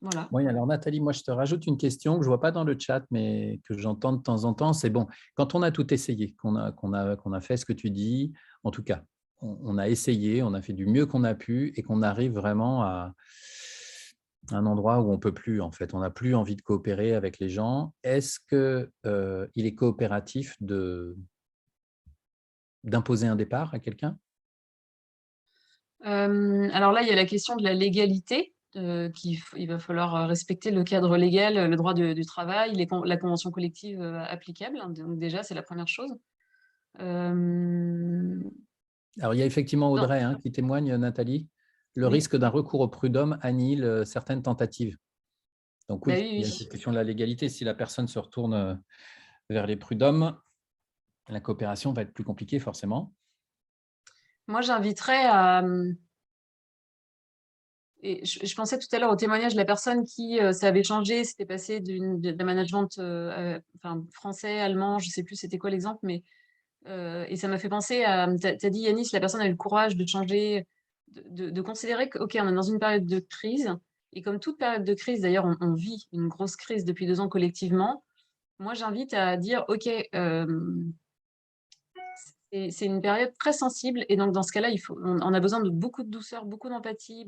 Voilà. Oui, alors Nathalie, moi je te rajoute une question que je ne vois pas dans le chat, mais que j'entends de temps en temps. C'est bon, quand on a tout essayé, qu'on a fait ce que tu dis, en tout cas, on a essayé, on a fait du mieux qu'on a pu et qu'on arrive vraiment à un endroit où on ne peut plus, en fait. On n'a plus envie de coopérer avec les gens. Est-ce qu'il est coopératif d'imposer un départ à quelqu'un? Alors là, il y a la question de la légalité. Il va falloir respecter le cadre légal, le droit du travail, la convention collective applicable. Donc déjà, c'est la première chose. Euh, Alors, il y a effectivement non, Audrey qui témoigne, Nathalie. Le oui, risque d'un recours au prud'homme annihile certaines tentatives. Donc bah oui, oui, il y a oui. cette question de la légalité. Si la personne se retourne vers les prud'hommes, la coopération va être plus compliquée forcément. Moi, j'inviterais à. Et je pensais tout à l'heure au témoignage de la personne qui ça avait changé, c'était passé d'un management français, allemand, je ne sais plus c'était quoi l'exemple, mais et ça m'a fait penser à. Tu as dit, Yanis, la personne a eu le courage de changer, de considérer que, OK, on est dans une période de crise. Et comme toute période de crise, d'ailleurs, on vit une grosse crise depuis 2 ans collectivement. Moi, j'invite à dire, OK, c'est une période très sensible. Et donc, dans ce cas-là, on a besoin de beaucoup de douceur, beaucoup d'empathie,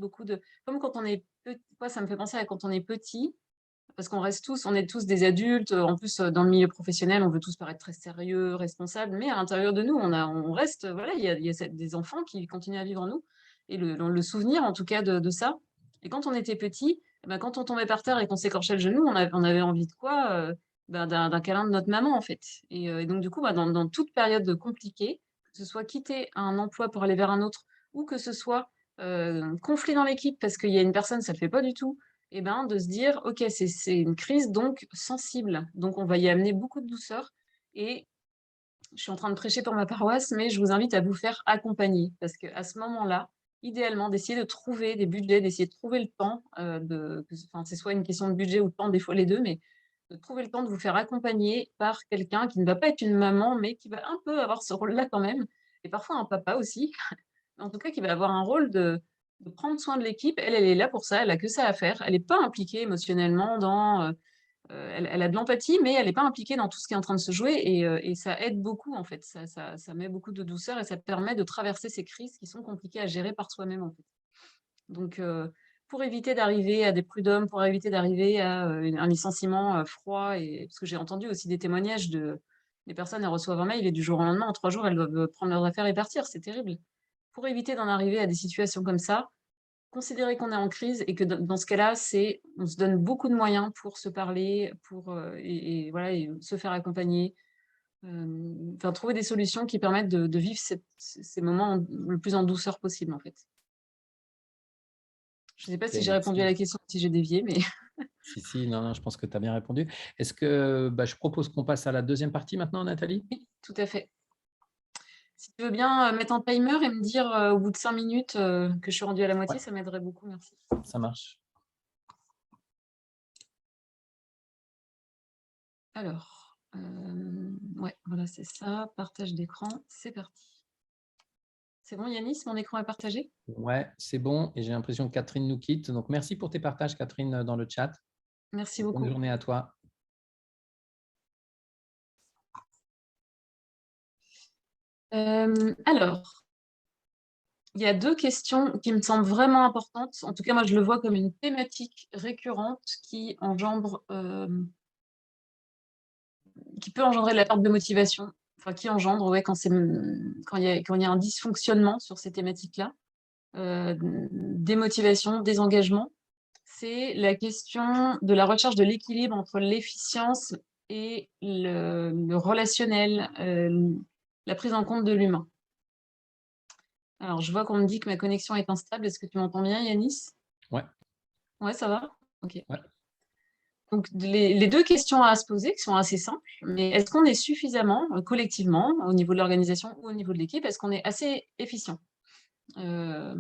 comme quand on est petit. Moi, ça me fait penser à quand on est petit, parce on est tous des adultes. En plus, dans le milieu professionnel, on veut tous paraître très sérieux, responsables, mais à l'intérieur de nous, on reste, voilà, il y a des enfants qui continuent à vivre en nous, et le souvenir, en tout cas, de ça. Et quand on était petit, quand on tombait par terre et qu'on s'écorchait le genou, on avait envie de quoi? d'un câlin de notre maman, en fait. Et donc, du coup, dans toute période compliquée, que ce soit quitter un emploi pour aller vers un autre ou que ce soit conflit dans l'équipe parce qu'il y a une personne, ça ne le fait pas du tout, et ben, de se dire, OK, c'est une crise donc sensible. Donc, on va y amener beaucoup de douceur. Et je suis en train de prêcher pour ma paroisse, mais je vous invite à vous faire accompagner parce qu'à ce moment-là, idéalement, d'essayer de trouver des budgets, d'essayer de trouver le temps, enfin, c'est soit une question de budget ou de temps, des fois les deux, mais de trouver le temps de vous faire accompagner par quelqu'un qui ne va pas être une maman, mais qui va un peu avoir ce rôle-là quand même, et parfois un papa aussi, en tout cas qui va avoir un rôle de prendre soin de l'équipe. Elle est là pour ça, elle a que ça à faire. Elle n'est pas impliquée émotionnellement dans, elle a de l'empathie, mais elle n'est pas impliquée dans tout ce qui est en train de se jouer et ça aide beaucoup en fait. Ça met beaucoup de douceur et ça permet de traverser ces crises qui sont compliquées à gérer par soi-même en fait. Donc, pour éviter d'arriver à des prud'hommes, pour éviter d'arriver à un licenciement froid, et parce que j'ai entendu aussi des témoignages des personnes, elles reçoivent un mail et du jour au lendemain, en 3 jours, elles doivent prendre leurs affaires et partir. C'est terrible. Pour éviter d'en arriver à des situations comme ça, considérer qu'on est en crise et que dans ce cas-là, on se donne beaucoup de moyens pour se parler, et voilà, et se faire accompagner, enfin, trouver des solutions qui permettent de vivre ces moments le plus en douceur possible, en fait. Je ne sais pas Ok, si j'ai répondu à merci. la question, si j'ai dévié, mais Si, non, non, je pense que tu as bien répondu. Est-ce que je propose qu'on passe à la deuxième partie maintenant, Nathalie? oui, tout à fait. Si tu veux bien mettre un timer et me dire au bout de 5 minutes que je suis rendue à la Ouais, moitié, ça m'aiderait beaucoup, merci. ça marche. Alors, ouais, voilà, c'est ça. Partage d'écran, c'est parti. C'est bon, Yanis, mon écran est partagé? Ouais, c'est bon. Et j'ai l'impression que Catherine nous quitte. Donc, merci pour tes partages, Catherine, dans le chat. Merci Bonne beaucoup. journée à toi. Alors, il y a 2 questions qui me semblent vraiment importantes. En tout cas, moi, je le vois comme une thématique récurrente qui engendre, qui peut engendrer de la perte de motivation. Enfin, qui engendre, ouais, quand il y a un dysfonctionnement sur ces thématiques-là, démotivation, désengagement. C'est la question de la recherche de l'équilibre entre l'efficience et le relationnel, la prise en compte de l'humain. Alors, je vois qu'on me dit que ma connexion est instable. Est-ce que tu m'entends bien, Yanis? Ouais, Ouais, ça va? Ok. ouais. Donc, les 2 questions à se poser, qui sont assez simples, mais est-ce qu'on est suffisamment, collectivement, au niveau de l'organisation ou au niveau de l'équipe, est-ce qu'on est assez efficient? Euh,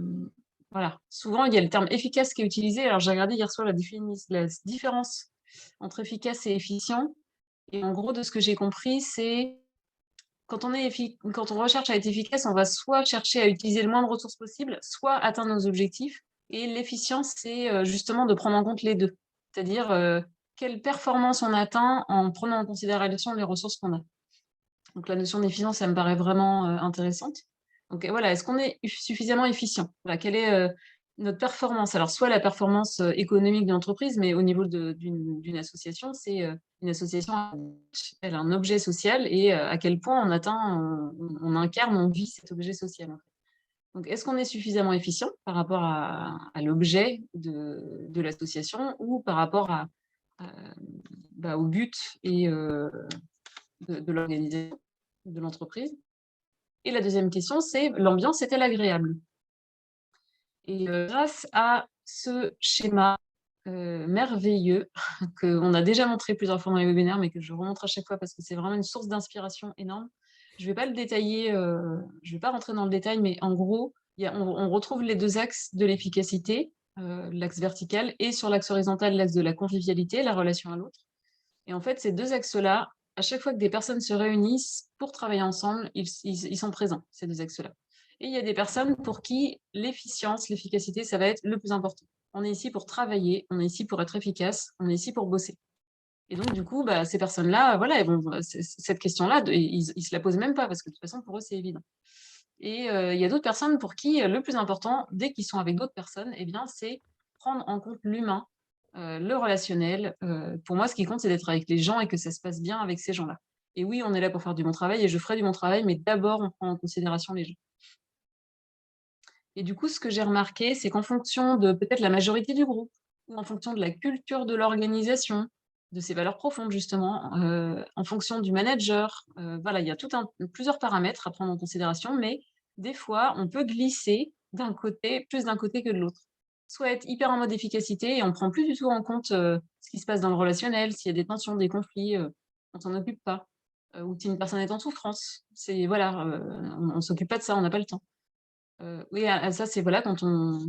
voilà. Souvent, il y a le terme efficace qui est utilisé. Alors, j'ai regardé hier soir la différence entre efficace et efficient. Et en gros, de ce que j'ai compris, c'est quand quand on recherche à être efficace, on va soit chercher à utiliser le moins de ressources possible, soit atteindre nos objectifs. Et l'efficience, c'est justement de prendre en compte les deux. C'est-à-dire quelle performance on atteint en prenant en considération les ressources qu'on a. Donc la notion d'efficience, ça me paraît vraiment intéressante. Donc voilà, est-ce qu'on est suffisamment efficient? Voilà, quelle est notre performance? Alors soit la performance économique de l'entreprise, mais au niveau d'une association, c'est une association, elle a un objet social et à quel point on incarne, on vit cet objet social, en fait. Donc est-ce qu'on est suffisamment efficient par rapport à l'objet de l'association ou par rapport au but et de l'organisation de l'entreprise? Et la deuxième question, c'est l'ambiance est-elle agréable? Et grâce à ce schéma merveilleux qu'on a déjà montré plusieurs fois dans les webinaires, mais que je remontre à chaque fois parce que c'est vraiment une source d'inspiration énorme. Je ne vais pas le détailler, je ne vais pas rentrer dans le détail, mais en gros, on retrouve les 2 axes de l'efficacité, l'axe vertical, et sur l'axe horizontal, l'axe de la convivialité, la relation à l'autre. Et en fait, ces 2 axes-là, à chaque fois que des personnes se réunissent pour travailler ensemble, ils sont présents, ces 2 axes-là. Et il y a des personnes pour qui l'efficience, l'efficacité, ça va être le plus important. On est ici pour travailler, on est ici pour être efficace, on est ici pour bosser. Et donc, du coup, ces personnes-là, voilà, cette question-là, ils se la posent même pas parce que de toute façon, pour eux, c'est évident. Et il y a d'autres personnes pour qui le plus important, dès qu'ils sont avec d'autres personnes, eh bien, c'est prendre en compte l'humain, le relationnel. Pour moi, ce qui compte, c'est d'être avec les gens et que ça se passe bien avec ces gens-là. Et oui, on est là pour faire du bon travail et je ferai du bon travail, mais d'abord, on prend en considération les gens. Et du coup, ce que j'ai remarqué, c'est qu'en fonction de peut-être la majorité du groupe ou en fonction de la culture de l'organisation, de ses valeurs profondes justement, en fonction du manager. Voilà, il y a plusieurs paramètres à prendre en considération, mais des fois, on peut glisser plus d'un côté que de l'autre. Soit être hyper en mode efficacité et on prend plus du tout en compte, ce qui se passe dans le relationnel, s'il y a des tensions, des conflits, on s'en occupe pas, ou si une personne est en souffrance. C'est voilà, on s'occupe pas de ça, on n'a pas le temps. Oui, ça, c'est voilà, quand on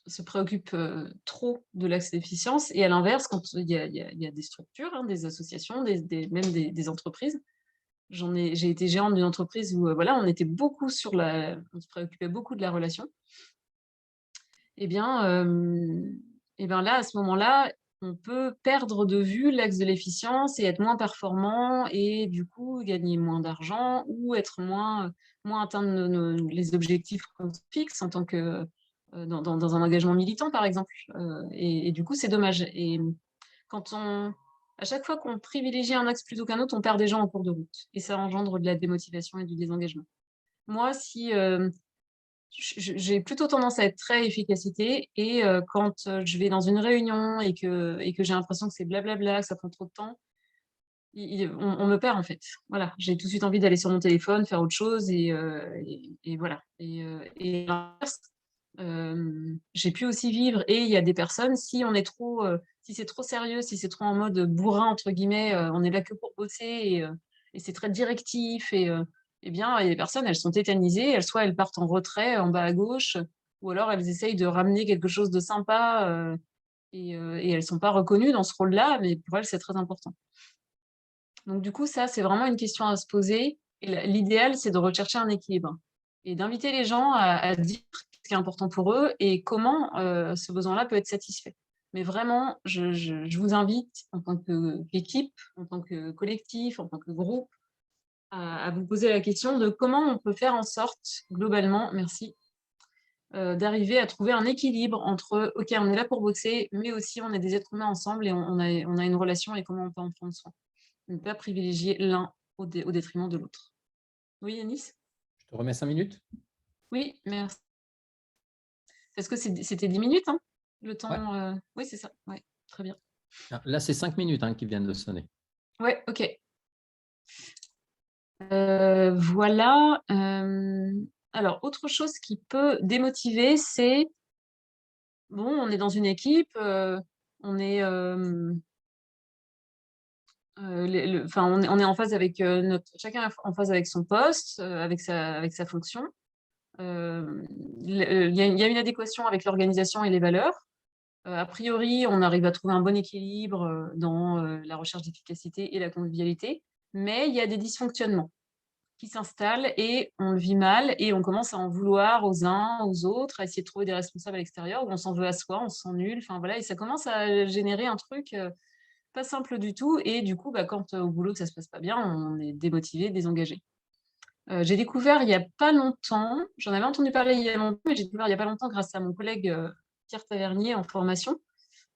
se préoccupe, trop de l'axe déficience et à l'inverse, quand il y a des structures, hein, des associations, même des entreprises. J'ai été gérante d'une entreprise où, voilà, on se préoccupait beaucoup de la relation. Et bien, là, à ce moment-là, on peut perdre de vue l'axe de l'efficience et être moins performant et du coup gagner moins d'argent ou être moins atteindre les objectifs qu'on se fixe en tant que, dans un engagement militant, par exemple. Et du coup, c'est dommage. Et quand on à chaque fois qu'on privilégie un axe plutôt qu'un autre, on perd des gens en cours de route et ça engendre de la démotivation et du désengagement. Moi, si, j'ai plutôt tendance à être très efficacité et quand, je vais dans une réunion et que j'ai l'impression que c'est blablabla, que ça prend trop de temps, on me perd en fait. Voilà, j'ai tout de suite envie d'aller sur mon téléphone, faire autre chose et voilà et à l'inverse, j'ai pu aussi vivre et il y a des personnes, si c'est trop sérieux, si c'est trop en mode «bourrin» entre guillemets, on est là que pour bosser et c'est très directif et bien, il y a des personnes, elles sont tétanisées, soit elles partent en retrait en bas à gauche ou alors elles essayent de ramener quelque chose de sympa, et elles sont pas reconnues dans ce rôle-là, mais pour elles, c'est très important. Donc du coup, ça, c'est vraiment une question à se poser et l'idéal, c'est de rechercher un équilibre et d'inviter les gens à dire ce qui est important pour eux et comment, ce besoin-là peut être satisfait. Mais vraiment, je vous invite en tant qu'équipe, en tant que collectif, en tant que groupe, à vous poser la question de comment on peut faire en sorte, globalement, merci, d'arriver à trouver un équilibre entre, OK, on est là pour bosser, mais aussi on est des êtres humains ensemble et on a une relation et comment on peut en prendre soin. Ne pas privilégier l'un au détriment de l'autre. Oui, Yanis? Je te remets 5 minutes? Oui, merci. Parce que c'était 10 minutes, hein? Le Ouais. temps, oui, c'est ça. Ouais, très bien. Ah, là, c'est 5 minutes qui viennent de sonner. Ouais, OK. Voilà, alors autre chose qui peut démotiver, c'est bon, on est dans une équipe, on est, on est en phase avec, chacun est en phase avec son poste, avec sa fonction. Il y a une adéquation avec l'organisation et les valeurs. A priori, on arrive à trouver un bon équilibre, dans, la recherche d'efficacité et la convivialité, mais il y a des dysfonctionnements qui s'installent et on le vit mal et on commence à en vouloir aux uns, aux autres, à essayer de trouver des responsables à l'extérieur ou on s'en veut à soi, on se sent nul, enfin voilà et ça commence à générer un truc, pas simple du tout et du coup, bah, quand, au boulot ça se passe pas bien, on est démotivé, désengagé. J'ai découvert il y a pas longtemps, j'en avais entendu parler il y a longtemps, mais j'ai découvert il y a pas longtemps grâce à mon collègue, Pierre Tavernier en formation,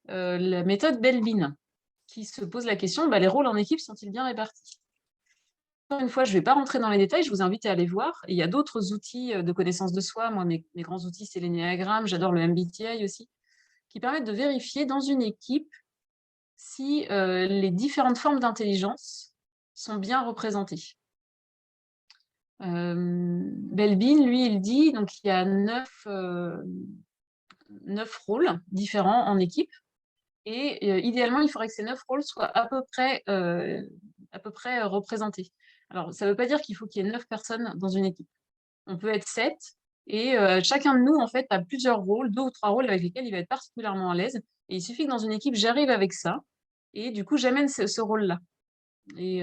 la méthode Belbin, qui se pose la question, bah, les rôles en équipe sont-ils bien répartis? Encore une fois, je ne vais pas rentrer dans les détails, je vous invite à aller voir. Et il y a d'autres outils de connaissance de soi. Moi, mes grands outils, c'est l'énéagramme, j'adore le MBTI aussi, qui permettent de vérifier dans une équipe si les différentes formes d'intelligence sont bien représentées. Belbin, lui, il dit donc il y a 9 rôles différents en équipe. Et idéalement, il faudrait que ces 9 rôles soient à peu près représentés. Alors, ça ne veut pas dire qu'il faut qu'il y ait 9 personnes dans une équipe. On peut être 7 et chacun de nous, en fait, a plusieurs rôles, 2 ou 3 rôles avec lesquels il va être particulièrement à l'aise et il suffit que dans une équipe, j'arrive avec ça et du coup, j'amène ce rôle-là et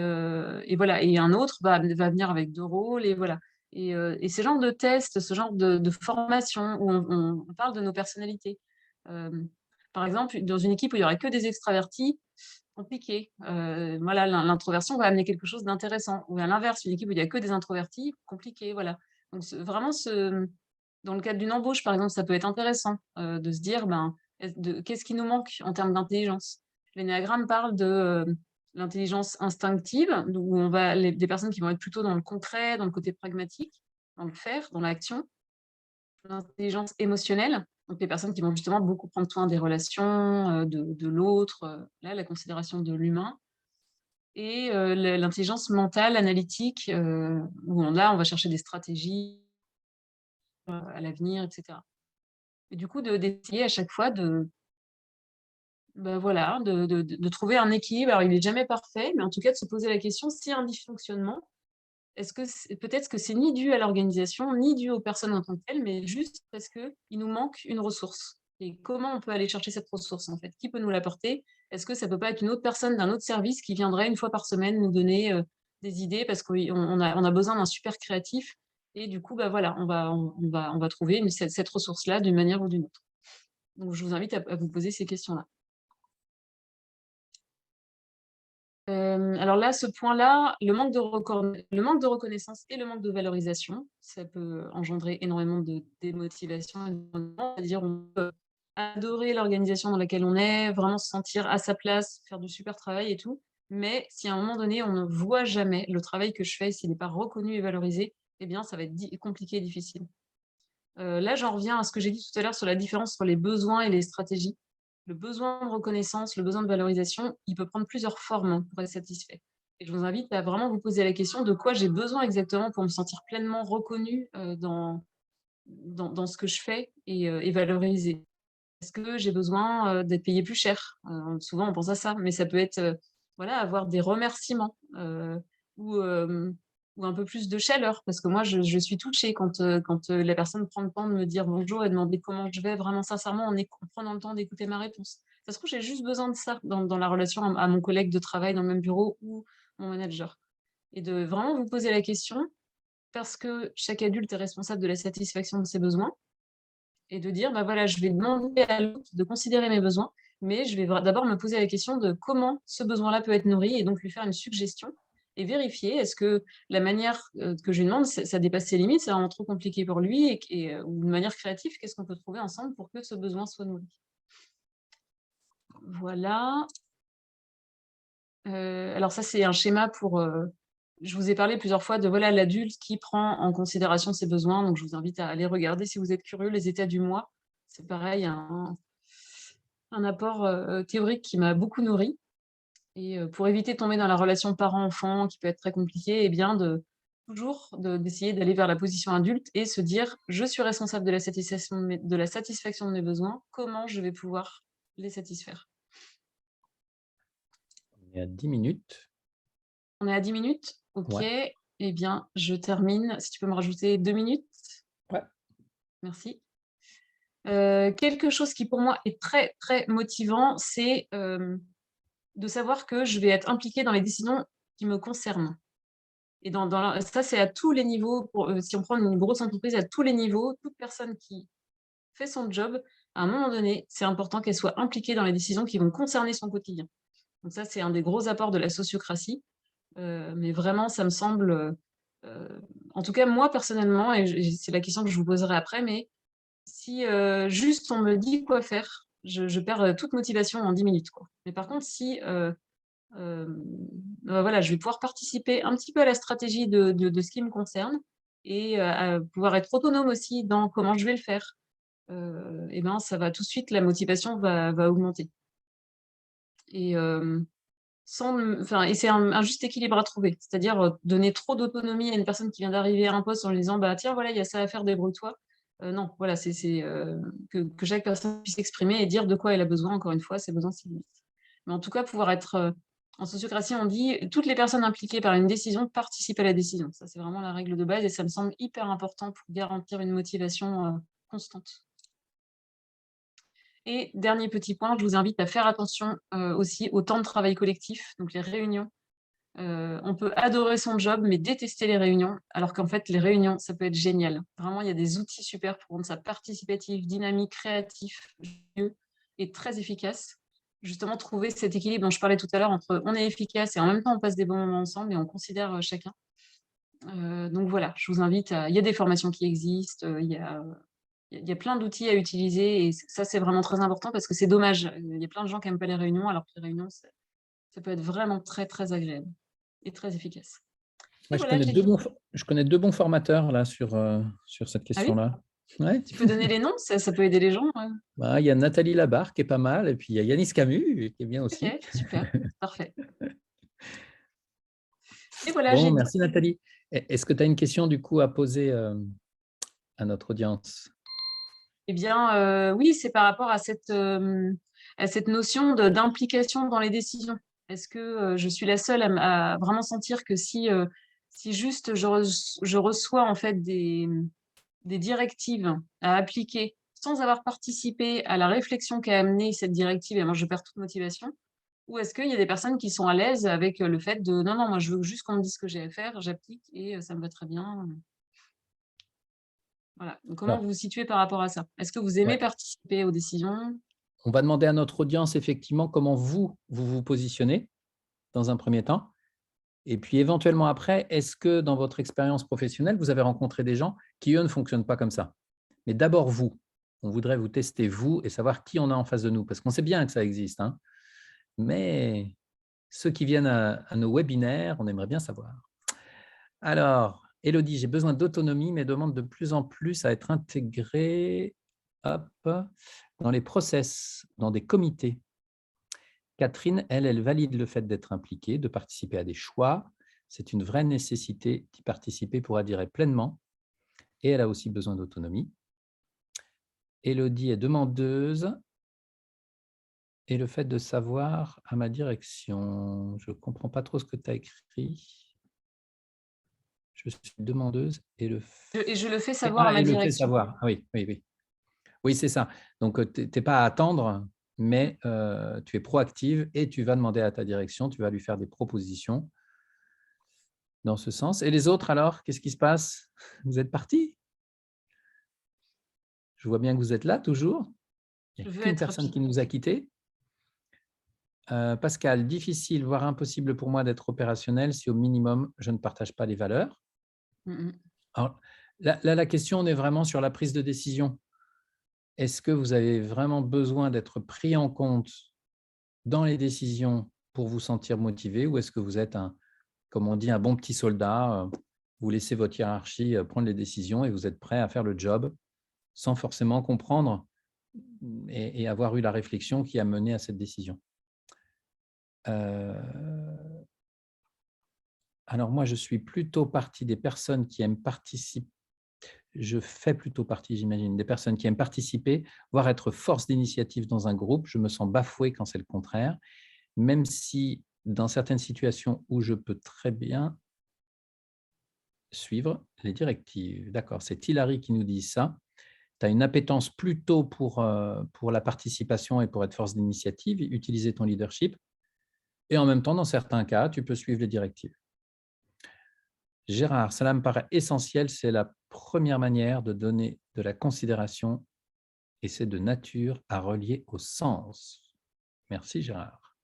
voilà et un autre va venir avec 2 rôles et voilà et ce genre de test, ce genre de formation où on parle de nos personnalités. Par exemple, dans une équipe où il y aurait que des extravertis, compliqué. Voilà, l'introversion va amener quelque chose d'intéressant ou à l'inverse, une équipe où il y a que des introvertis, compliqué, voilà. Donc vraiment dans le cadre d'une embauche, par exemple, ça peut être intéressant, de se dire, ben, qu'est-ce qui nous manque en termes d'intelligence? L'énéagramme parle de, l'intelligence instinctive, où on va des personnes qui vont être plutôt dans le concret, dans le côté pragmatique, dans le faire, dans l'action l'intelligence émotionnelle, donc les personnes qui vont justement beaucoup prendre soin des relations, de l'autre, là, la considération de l'humain et l'intelligence mentale, analytique, où là, on va chercher des stratégies, à l'avenir et cetera et du coup, d'essayer à chaque fois voilà, de trouver un équilibre. Alors il est jamais parfait, mais en tout cas de se poser la question, s'il y a un dysfonctionnement, est-ce que peut-être que c'est ni dû à l'organisation, ni dû aux personnes en tant que telles, mais juste parce qu'il nous manque une ressource. Et comment on peut aller chercher cette ressource, en fait? Qui peut nous l'apporter? Est-ce que ça peut pas être une autre personne d'un autre service qui viendrait une fois par semaine nous donner, des idées parce qu'on a besoin d'un super créatif et du coup, voilà, on va trouver cette ressource-là d'une manière ou d'une autre. Donc je vous invite à vous poser ces questions-là. Alors là, ce point-là, le manque de reconnaissance et le manque de valorisation, ça peut engendrer énormément de démotivation et d'énervement. C'est-à-dire, on peut adorer l'organisation dans laquelle on est, vraiment se sentir à sa place, faire du super travail et tout. Mais si à un moment donné, on ne voit jamais le travail que je fais, s'il n'est pas reconnu et valorisé, eh bien, ça va être compliqué et difficile. Là, j'en reviens à ce que j'ai dit tout à l'heure sur la différence entre les besoins et les stratégies. Le besoin de reconnaissance, le besoin de valorisation, il peut prendre plusieurs formes pour être satisfait. Et je vous invite à vraiment vous poser la question de quoi j'ai besoin exactement pour me sentir pleinement reconnue dans ce que je fais et valorisée. Est-ce que j'ai besoin d'être payée plus cher? Souvent, on pense à ça, mais ça peut être voilà, avoir des remerciements ou, ou un peu plus de chaleur, parce que moi, je suis touchée quand la personne prend le temps de me dire bonjour et demander comment je vais vraiment sincèrement en prenant le temps d'écouter ma réponse. Ça se trouve, j'ai juste besoin de ça dans la relation à mon collègue de travail dans le même bureau ou mon manager. Et de vraiment vous poser la question, parce que chaque adulte est responsable de la satisfaction de ses besoins et de dire, voilà, je vais demander à l'autre de considérer mes besoins, mais je vais d'abord me poser la question de comment ce besoin-là peut être nourri et donc lui faire une suggestion et vérifier est-ce que la manière que je lui demande, ça dépasse ses limites, c'est vraiment trop compliqué pour lui ou de manière créative, qu'est-ce qu'on peut trouver ensemble pour que ce besoin soit nourri. Voilà. Alors ça, c'est un schéma pour... je vous ai parlé plusieurs fois de voilà l'adulte qui prend en considération ses besoins, donc je vous invite à aller regarder si vous êtes curieux les états du moi. C'est pareil, un apport théorique qui m'a beaucoup nourri. Et pour éviter de tomber dans la relation parent-enfant qui peut être très compliquée, eh bien d'essayer d'aller vers la position adulte et se dire je suis responsable de la satisfaction de mes besoins, comment je vais pouvoir les satisfaire. On est à 10 minutes. On est à 10 minutes? Ok. Ouais. Eh bien, je termine. Si tu peux me rajouter 2 minutes. Ouais. Merci. Quelque chose qui pour moi est très, très motivant, c'est de savoir que je vais être impliquée dans les décisions qui me concernent. Et ça, c'est à tous les niveaux. Si on prend une grosse entreprise, à tous les niveaux, toute personne qui fait son job, à un moment donné, c'est important qu'elle soit impliquée dans les décisions qui vont concerner son quotidien. Donc ça, c'est un des gros apports de la sociocratie. Mais vraiment, ça me semble, en tout cas moi personnellement, et c'est la question que je vous poserai après, mais si juste on me dit quoi faire, je perds toute motivation en 10 minutes, quoi. Mais par contre, si voilà, je vais pouvoir participer un petit peu à la stratégie de ce qui me concerne et à pouvoir être autonome aussi dans comment je vais le faire, et ben, ça va tout de suite, la motivation va augmenter et et c'est un juste équilibre à trouver. C'est-à-dire, donner trop d'autonomie à une personne qui vient d'arriver à un poste en lui disant: «Bah, tiens, voilà, il y a ça à faire, débrouille-toi». Non, voilà, que chaque personne puisse s'exprimer et dire de quoi elle a besoin, encore une fois, ses besoins, ses limites. Mais en tout cas, pouvoir être, en sociocratie, on dit: «Toutes les personnes impliquées par une décision participent à la décision». Ça, c'est vraiment la règle de base et ça me semble hyper important pour garantir une motivation, constante. Et dernier petit point, je vous invite à faire attention, aussi au temps de travail collectif, donc les réunions. On peut adorer son job, mais détester les réunions, alors qu'en fait, les réunions, ça peut être génial. Vraiment, il y a des outils super pour rendre ça participatif, dynamique, créatif, joyeux et très efficace. Justement, trouver cet équilibre dont je parlais tout à l'heure entre on est efficace et en même temps on passe des bons moments ensemble et on considère chacun. Donc voilà, je vous invite il y a des formations qui existent, il y a plein d'outils à utiliser et ça, c'est vraiment très important parce que c'est dommage. Il y a plein de gens qui n'aiment pas les réunions, alors que les réunions, ça peut être vraiment très, très agréable et très efficace. Et Ouais, voilà, j'ai fini. je connais 2 bons formateurs là sur cette Ah oui? question-là. Ouais. Tu peux donner les noms, ça peut aider les gens. Ouais. Bah, il y a Nathalie Labarre qui est pas mal, et puis il y a Yanis Camus qui est bien aussi. Ok, super, parfait. Et voilà, Bon, j'ai dit. merci Nathalie. Est-ce que tu as une question du coup à poser à notre audience? Eh bien, oui, c'est par rapport à cette notion d'implication dans les décisions. Est-ce que je suis la seule à vraiment sentir que si juste je reçois en fait des directives à appliquer sans avoir participé à la réflexion qu'a amené cette directive, et moi je perds toute motivation? Ou est-ce qu'il y a des personnes qui sont à l'aise avec le fait de non, non, moi je veux juste qu'on me dise ce que j'ai à faire, j'applique et ça me va très bien. Voilà. Donc, comment Alors, vous vous situez par rapport à ça? Est-ce que vous aimez ouais, participer aux décisions? on va demander à notre audience effectivement comment vous positionnez dans un premier temps. Et puis éventuellement après, est-ce que dans votre expérience professionnelle, vous avez rencontré des gens qui, eux, ne fonctionnent pas comme ça? Mais d'abord, vous. On voudrait vous tester, vous, et savoir qui on a en face de nous, parce qu'on sait bien que ça existe, hein. Mais ceux qui viennent à nos webinaires, on aimerait bien savoir. Alors, Élodie, j'ai besoin d'autonomie, mais demande de plus en plus à être intégrée, hop, dans les process, dans des comités. Catherine, elle valide le fait d'être impliquée, de participer à des choix. C'est une vraie nécessité d'y participer pour adhérer pleinement. Et elle a aussi besoin d'autonomie. Élodie est demandeuse. Et le fait de savoir à ma direction. Je ne comprends pas trop ce que tu as écrit. Je suis demandeuse et le Et je le fais et, savoir à ma et le fait direction. savoir. Ah oui, oui, oui. Oui, c'est ça. Donc, tu n'es pas à attendre, mais tu es proactive et tu vas demander à ta direction, tu vas lui faire des propositions dans ce sens. Et les autres, alors, qu'est-ce qui se passe? Vous êtes partis? Je vois bien que vous êtes là toujours. Il Je n'y a veux qu'une être personne rapide. qui nous a quittés. Pascal, difficile, voire impossible pour moi d'être opérationnel si au minimum, je ne partage pas les valeurs. Mmh. Alors, là, la question, on est vraiment sur la prise de décision. Est-ce que vous avez vraiment besoin d'être pris en compte dans les décisions pour vous sentir motivé, ou est-ce que vous êtes comme on dit, un bon petit soldat, vous laissez votre hiérarchie prendre les décisions et vous êtes prêt à faire le job sans forcément comprendre et avoir eu la réflexion qui a mené à cette décision? Alors moi, je suis plutôt partie des personnes qui aiment participer. Je fais plutôt partie, j'imagine, des personnes qui aiment participer, voire être force d'initiative dans un groupe. Je me sens bafoué quand c'est le contraire, même si dans certaines situations où je peux très bien suivre les directives. D'accord, c'est Hilary qui nous dit ça. Tu as une appétence plutôt pour la participation et pour être force d'initiative, utiliser ton leadership. Et en même temps, dans certains cas, tu peux suivre les directives. Gérard, cela me paraît essentiel, c'est la première manière de donner de la considération et c'est de nature à relier au sens. Merci Gérard.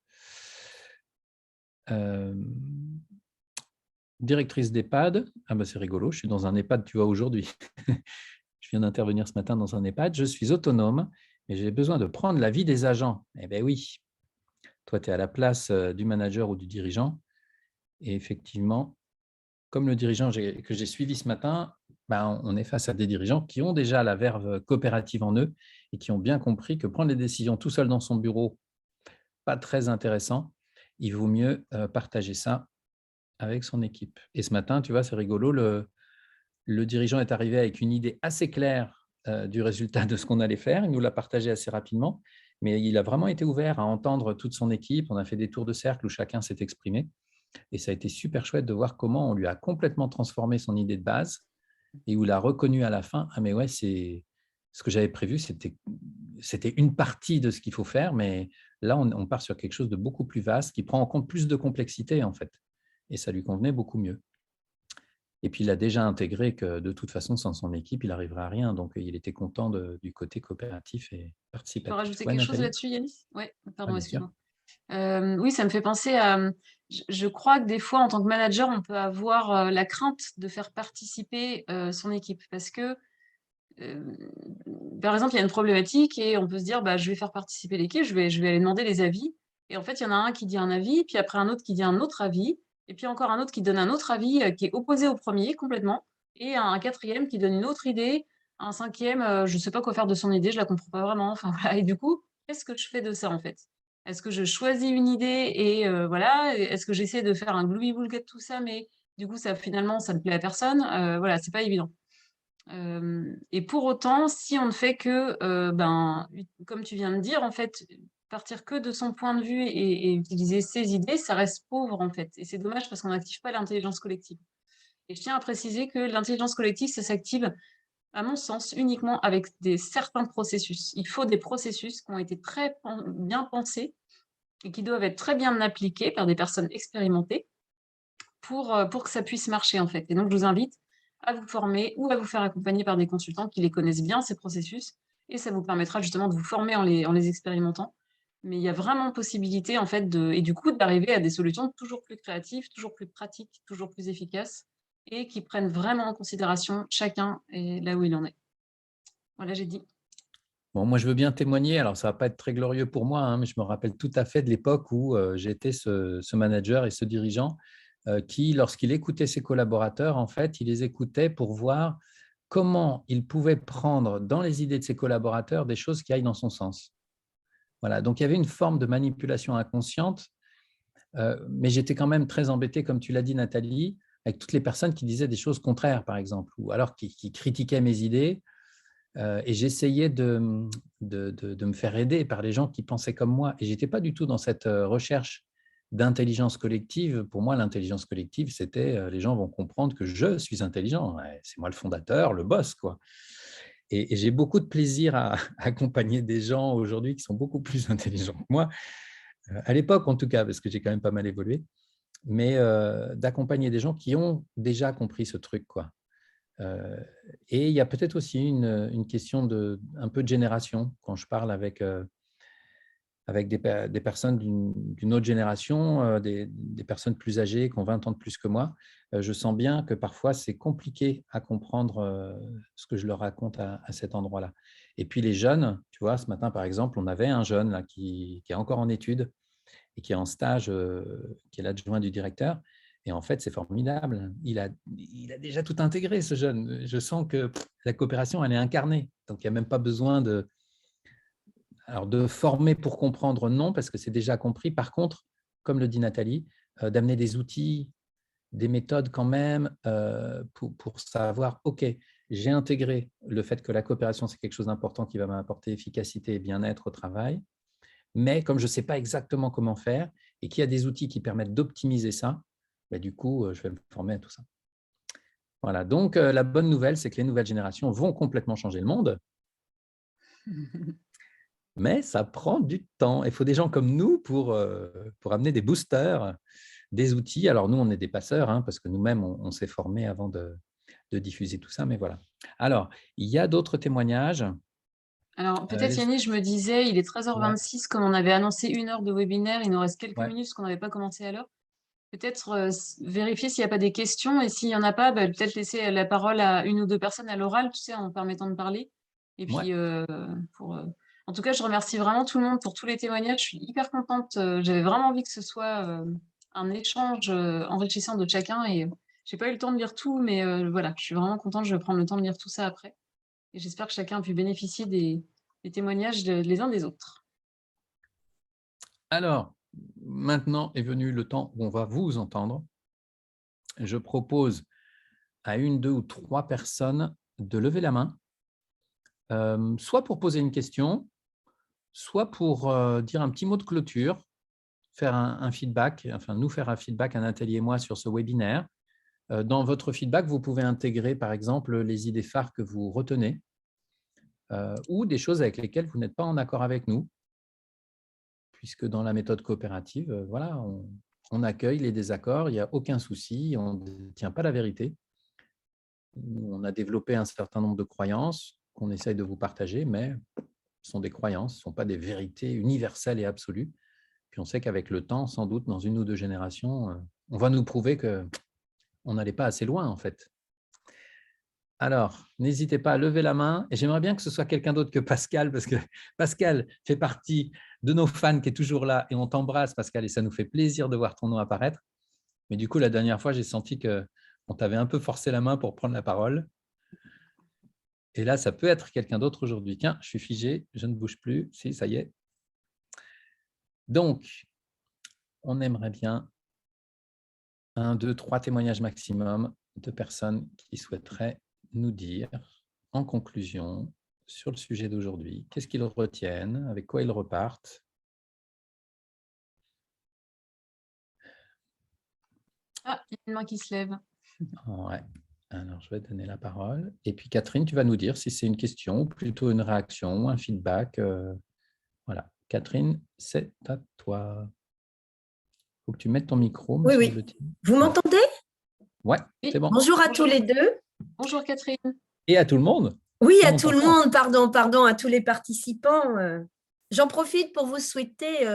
Directrice d'EHPAD, ah bah c'est rigolo, je suis dans un EHPAD, tu vois, aujourd'hui. Je viens d'intervenir ce matin dans un EHPAD, je suis autonome, mais j'ai besoin de prendre l'avis des agents. Eh bien oui, toi tu es à la place du manager ou du dirigeant, et effectivement, comme le dirigeant que j'ai suivi ce matin, ben, on est face à des dirigeants qui ont déjà la verve coopérative en eux et qui ont bien compris que prendre les décisions tout seul dans son bureau, pas très intéressant. Il vaut mieux partager ça avec son équipe. Et ce matin, tu vois, c'est rigolo, le dirigeant est arrivé avec une idée assez claire du résultat de ce qu'on allait faire. Il nous l'a partagé assez rapidement, mais il a vraiment été ouvert à entendre toute son équipe. On a fait des tours de cercle où chacun s'est exprimé. Et ça a été super chouette de voir comment on lui a complètement transformé son idée de base et où il a reconnu à la fin, ah mais ouais, c'est ce que j'avais prévu, c'était une partie de ce qu'il faut faire, mais là, on part sur quelque chose de beaucoup plus vaste qui prend en compte plus de complexité, en fait. Et ça lui convenait beaucoup mieux. Et puis, il a déjà intégré que de toute façon, sans son équipe, il n'arriverait à rien. Donc, il était content du côté coopératif et Je peux participatif. rajouter Ouais, quelque chose Nathalie? là-dessus, Yanis? Oui, Ah, pardon, bien sûr. excuse-moi. Oui, ça me fait penser à, je crois que des fois, en tant que manager, on peut avoir la crainte de faire participer son équipe parce que, euh, par exemple, il y a une problématique et on peut se dire, bah, je vais faire participer l'équipe, je vais aller demander les avis. Et en fait, il y en a un qui dit un avis, puis après un autre qui dit un autre avis, et puis encore un autre qui donne un autre avis qui est opposé au premier complètement, et un quatrième qui donne une autre idée. Un cinquième, je ne sais pas quoi faire de son idée, je la comprends pas vraiment. Enfin, voilà. Et du coup, qu'est-ce que je fais de ça en fait? Est-ce que je choisis une idée et voilà, est-ce que j'essaie de faire un gloubi-boulga de tout ça, mais du coup, ça finalement, ça ne plaît à personne? Voilà, c'est pas évident. Et pour autant, si on ne fait que, ben, comme tu viens de dire, en fait, partir que de son point de vue et utiliser ses idées, ça reste pauvre en fait. Et c'est dommage parce qu'on n'active pas l'intelligence collective. Et je tiens à préciser que l'intelligence collective, ça s'active à mon sens, uniquement avec certains processus. Il faut des processus qui ont été très bien pensés et qui doivent être très bien appliqués par des personnes expérimentées pour que ça puisse marcher, en fait. Et donc, je vous invite à vous former ou à vous faire accompagner par des consultants qui les connaissent bien, ces processus, et ça vous permettra justement de vous former en les expérimentant. Mais il y a vraiment possibilité, en fait, et du coup, d'arriver à des solutions toujours plus créatives, toujours plus pratiques, toujours plus efficaces, et qui prennent vraiment en considération chacun et là où il en est. Voilà, j'ai dit. Bon, moi, je veux bien témoigner. Alors, ça ne va pas être très glorieux pour moi, hein, mais je me rappelle tout à fait de l'époque où j'étais ce manager et ce dirigeant qui, lorsqu'il écoutait ses collaborateurs, en fait, il les écoutait pour voir comment il pouvait prendre dans les idées de ses collaborateurs des choses qui aillent dans son sens. Voilà. Donc, il y avait une forme de manipulation inconsciente, mais j'étais quand même très embêté, comme tu l'as dit, Nathalie, avec toutes les personnes qui disaient des choses contraires, par exemple, ou alors qui critiquaient mes idées. Et j'essayais de me faire aider par les gens qui pensaient comme moi. Et je n'étais pas du tout dans cette recherche d'intelligence collective. Pour moi, l'intelligence collective, c'était les gens vont comprendre que je suis intelligent. C'est moi le fondateur, le boss, quoi. Et j'ai beaucoup de plaisir à accompagner des gens aujourd'hui qui sont beaucoup plus intelligents que moi, à l'époque en tout cas, parce que j'ai quand même pas mal évolué, mais d'accompagner des gens qui ont déjà compris ce truc, quoi. Et il y a peut-être aussi une question un peu de génération. Quand je parle avec des personnes d'une autre génération, des personnes plus âgées qui ont 20 ans de plus que moi, je sens bien que parfois c'est compliqué à comprendre ce que je leur raconte à cet endroit-là. Et puis les jeunes, tu vois, ce matin par exemple, on avait un jeune là, qui est encore en études et qui est en stage, qui est l'adjoint du directeur. Et en fait, c'est formidable. Il a déjà tout intégré, ce jeune. Je sens que la coopération, elle est incarnée. Donc, il n'y a même pas besoin de former pour comprendre, non, parce que c'est déjà compris. Par contre, comme le dit Nathalie, d'amener des outils, des méthodes quand même pour savoir, OK, j'ai intégré le fait que la coopération, c'est quelque chose d'important qui va m'apporter efficacité et bien-être au travail. Mais comme je ne sais pas exactement comment faire et qu'il y a des outils qui permettent d'optimiser ça, bah, du coup, je vais me former à tout ça. Voilà, donc la bonne nouvelle, c'est que les nouvelles générations vont complètement changer le monde, mais ça prend du temps. Il faut des gens comme nous pour amener des boosters, des outils. Alors nous, on est des passeurs, hein, parce que nous-mêmes, on s'est formés avant de diffuser tout ça, mais voilà. Alors, il y a d'autres témoignages. Alors, peut-être Yannick, je me disais, il est 13h26, comme on avait annoncé 1 heure de webinaire, il nous reste quelques Ouais. minutes parce qu'on n'avait pas commencé à l'heure. Peut-être vérifier s'il n'y a pas des questions et s'il n'y en a pas, bah, peut-être laisser la parole à 1 ou 2 personnes à l'oral, tu sais, en permettant de parler. Et Ouais. puis, en tout cas, je remercie vraiment tout le monde pour tous les témoignages. Je suis hyper contente. J'avais vraiment envie que ce soit un échange enrichissant de chacun et j'ai pas eu le temps de lire tout, mais voilà, je suis vraiment contente. Je vais prendre le temps de lire tout ça après. Et j'espère que chacun a pu bénéficier des témoignages les uns des autres. Alors, maintenant est venu le temps où on va vous entendre. Je propose à 1, 2 ou 3 personnes de lever la main, soit pour poser une question, soit pour dire un petit mot de clôture, faire un feedback, enfin nous faire un feedback, un atelier et moi sur ce webinaire. Dans votre feedback, vous pouvez intégrer par exemple les idées phares que vous retenez ou des choses avec lesquelles vous n'êtes pas en accord avec nous, puisque dans la méthode coopérative, voilà, on accueille les désaccords, il n'y a aucun souci, on ne détient pas la vérité. On a développé un certain nombre de croyances qu'on essaye de vous partager, mais ce sont des croyances, ce ne sont pas des vérités universelles et absolues. Puis on sait qu'avec le temps, sans doute, dans 1 ou 2 générations, on va nous prouver qu'on n'allait pas assez loin, en fait. Alors, n'hésitez pas à lever la main. Et j'aimerais bien que ce soit quelqu'un d'autre que Pascal, parce que Pascal fait partie de nos fans qui est toujours là. Et on t'embrasse, Pascal, et ça nous fait plaisir de voir ton nom apparaître. Mais du coup, la dernière fois, j'ai senti qu'on t'avait un peu forcé la main pour prendre la parole. Et là, ça peut être quelqu'un d'autre aujourd'hui. Tiens, je suis figé, je ne bouge plus. Si, ça y est. Donc, on aimerait bien 1, 2, 3 témoignages maximum de personnes qui souhaiteraient nous dire, en conclusion, sur le sujet d'aujourd'hui, qu'est-ce qu'ils retiennent, avec quoi ils repartent. Ah, il y a une main qui se lève. Ouais. Alors, je vais donner la parole. Et puis, Catherine, tu vas nous dire si c'est une question ou plutôt une réaction ou un feedback. Voilà. Catherine, c'est à toi. Il faut que tu mettes ton micro, me Oui, oui. semble-t-il. Vous m'entendez? Ouais, Oui. c'est bon. Bonjour à Bonjour. tous les deux. Bonjour Catherine. Et à tout le monde. Oui, à Tout tout le le monde monde, pardon, à tous les participants. J'en profite pour vous souhaiter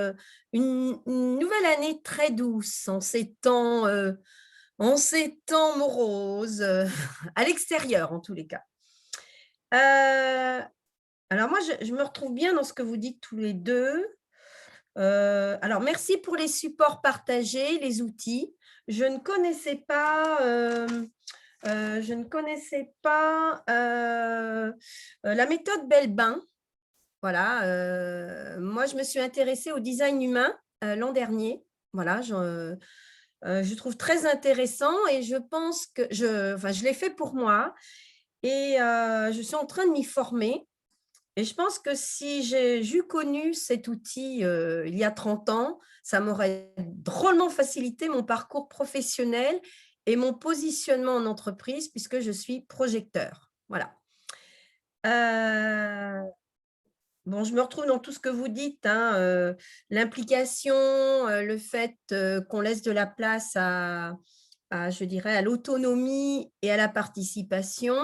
une nouvelle année très douce en ces temps moroses, à l'extérieur en tous les cas. Alors moi, je me retrouve bien dans ce que vous dites tous les deux. Alors, merci pour les supports partagés, les outils. Je ne connaissais pas la méthode Belbin. Voilà, moi, je me suis intéressée au design humain l'an dernier. Voilà, je trouve très intéressant et je pense que je l'ai fait pour moi et je suis en train de m'y former. Et je pense que si j'eus connu cet outil il y a 30 ans, ça m'aurait drôlement facilité mon parcours professionnel et mon positionnement en entreprise puisque je suis projecteur. Voilà. Bon, je me retrouve dans tout ce que vous dites, hein, l'implication, le fait qu'on laisse de la place je dirais, à l'autonomie et à la participation.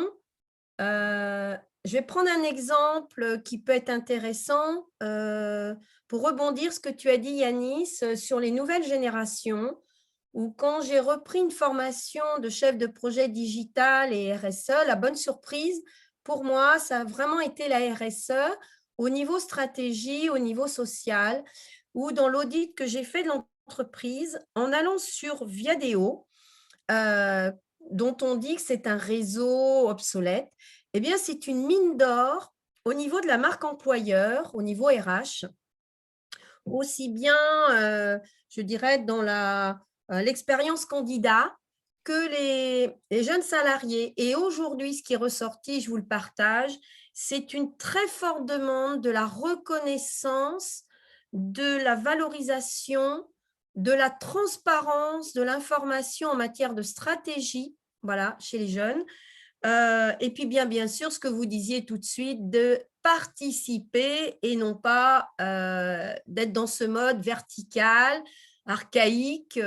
Je vais prendre un exemple qui peut être intéressant pour rebondir ce que tu as dit, Yanis, sur les nouvelles générations, où quand j'ai repris une formation de chef de projet digital et RSE, la bonne surprise, pour moi, ça a vraiment été la RSE au niveau stratégie, au niveau social, ou dans l'audit que j'ai fait de l'entreprise, en allant sur Viadeo, dont on dit que c'est un réseau obsolète, eh bien, c'est une mine d'or au niveau de la marque employeur, au niveau RH, aussi bien, je dirais, dans l'expérience candidat que les jeunes salariés. Et aujourd'hui, ce qui est ressorti, je vous le partage, c'est une très forte demande de la reconnaissance, de la valorisation, de la transparence, de l'information en matière de stratégie, voilà, chez les jeunes. Et puis bien sûr, ce que vous disiez tout de suite, de participer et non pas d'être dans ce mode vertical, archaïque.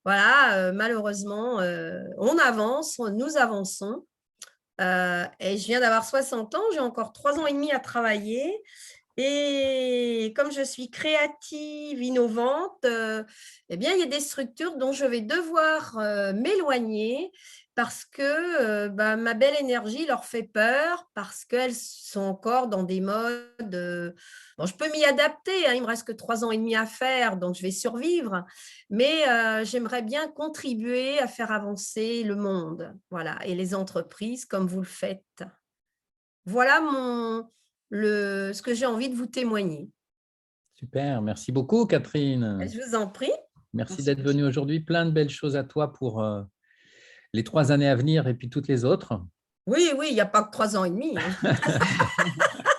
Voilà, malheureusement, on avance, nous avançons. Et je viens d'avoir 60 ans, j'ai encore 3 ans et demi à travailler. Et comme je suis créative, innovante, eh bien, il y a des structures dont je vais devoir m'éloigner parce que ma belle énergie leur fait peur, parce qu'elles sont encore dans des modes… bon, je peux m'y adapter, hein, il me reste que 3 ans et demi à faire, donc je vais survivre, mais j'aimerais bien contribuer à faire avancer le monde, voilà, et les entreprises comme vous le faites. Voilà ce que j'ai envie de vous témoigner. Super, merci beaucoup Catherine. Je vous en prie. Merci d'être venue aujourd'hui. Plein de belles choses à toi pour les 3 années à venir et puis toutes les autres. Oui, il n'y a pas que 3 ans et demi. Hein.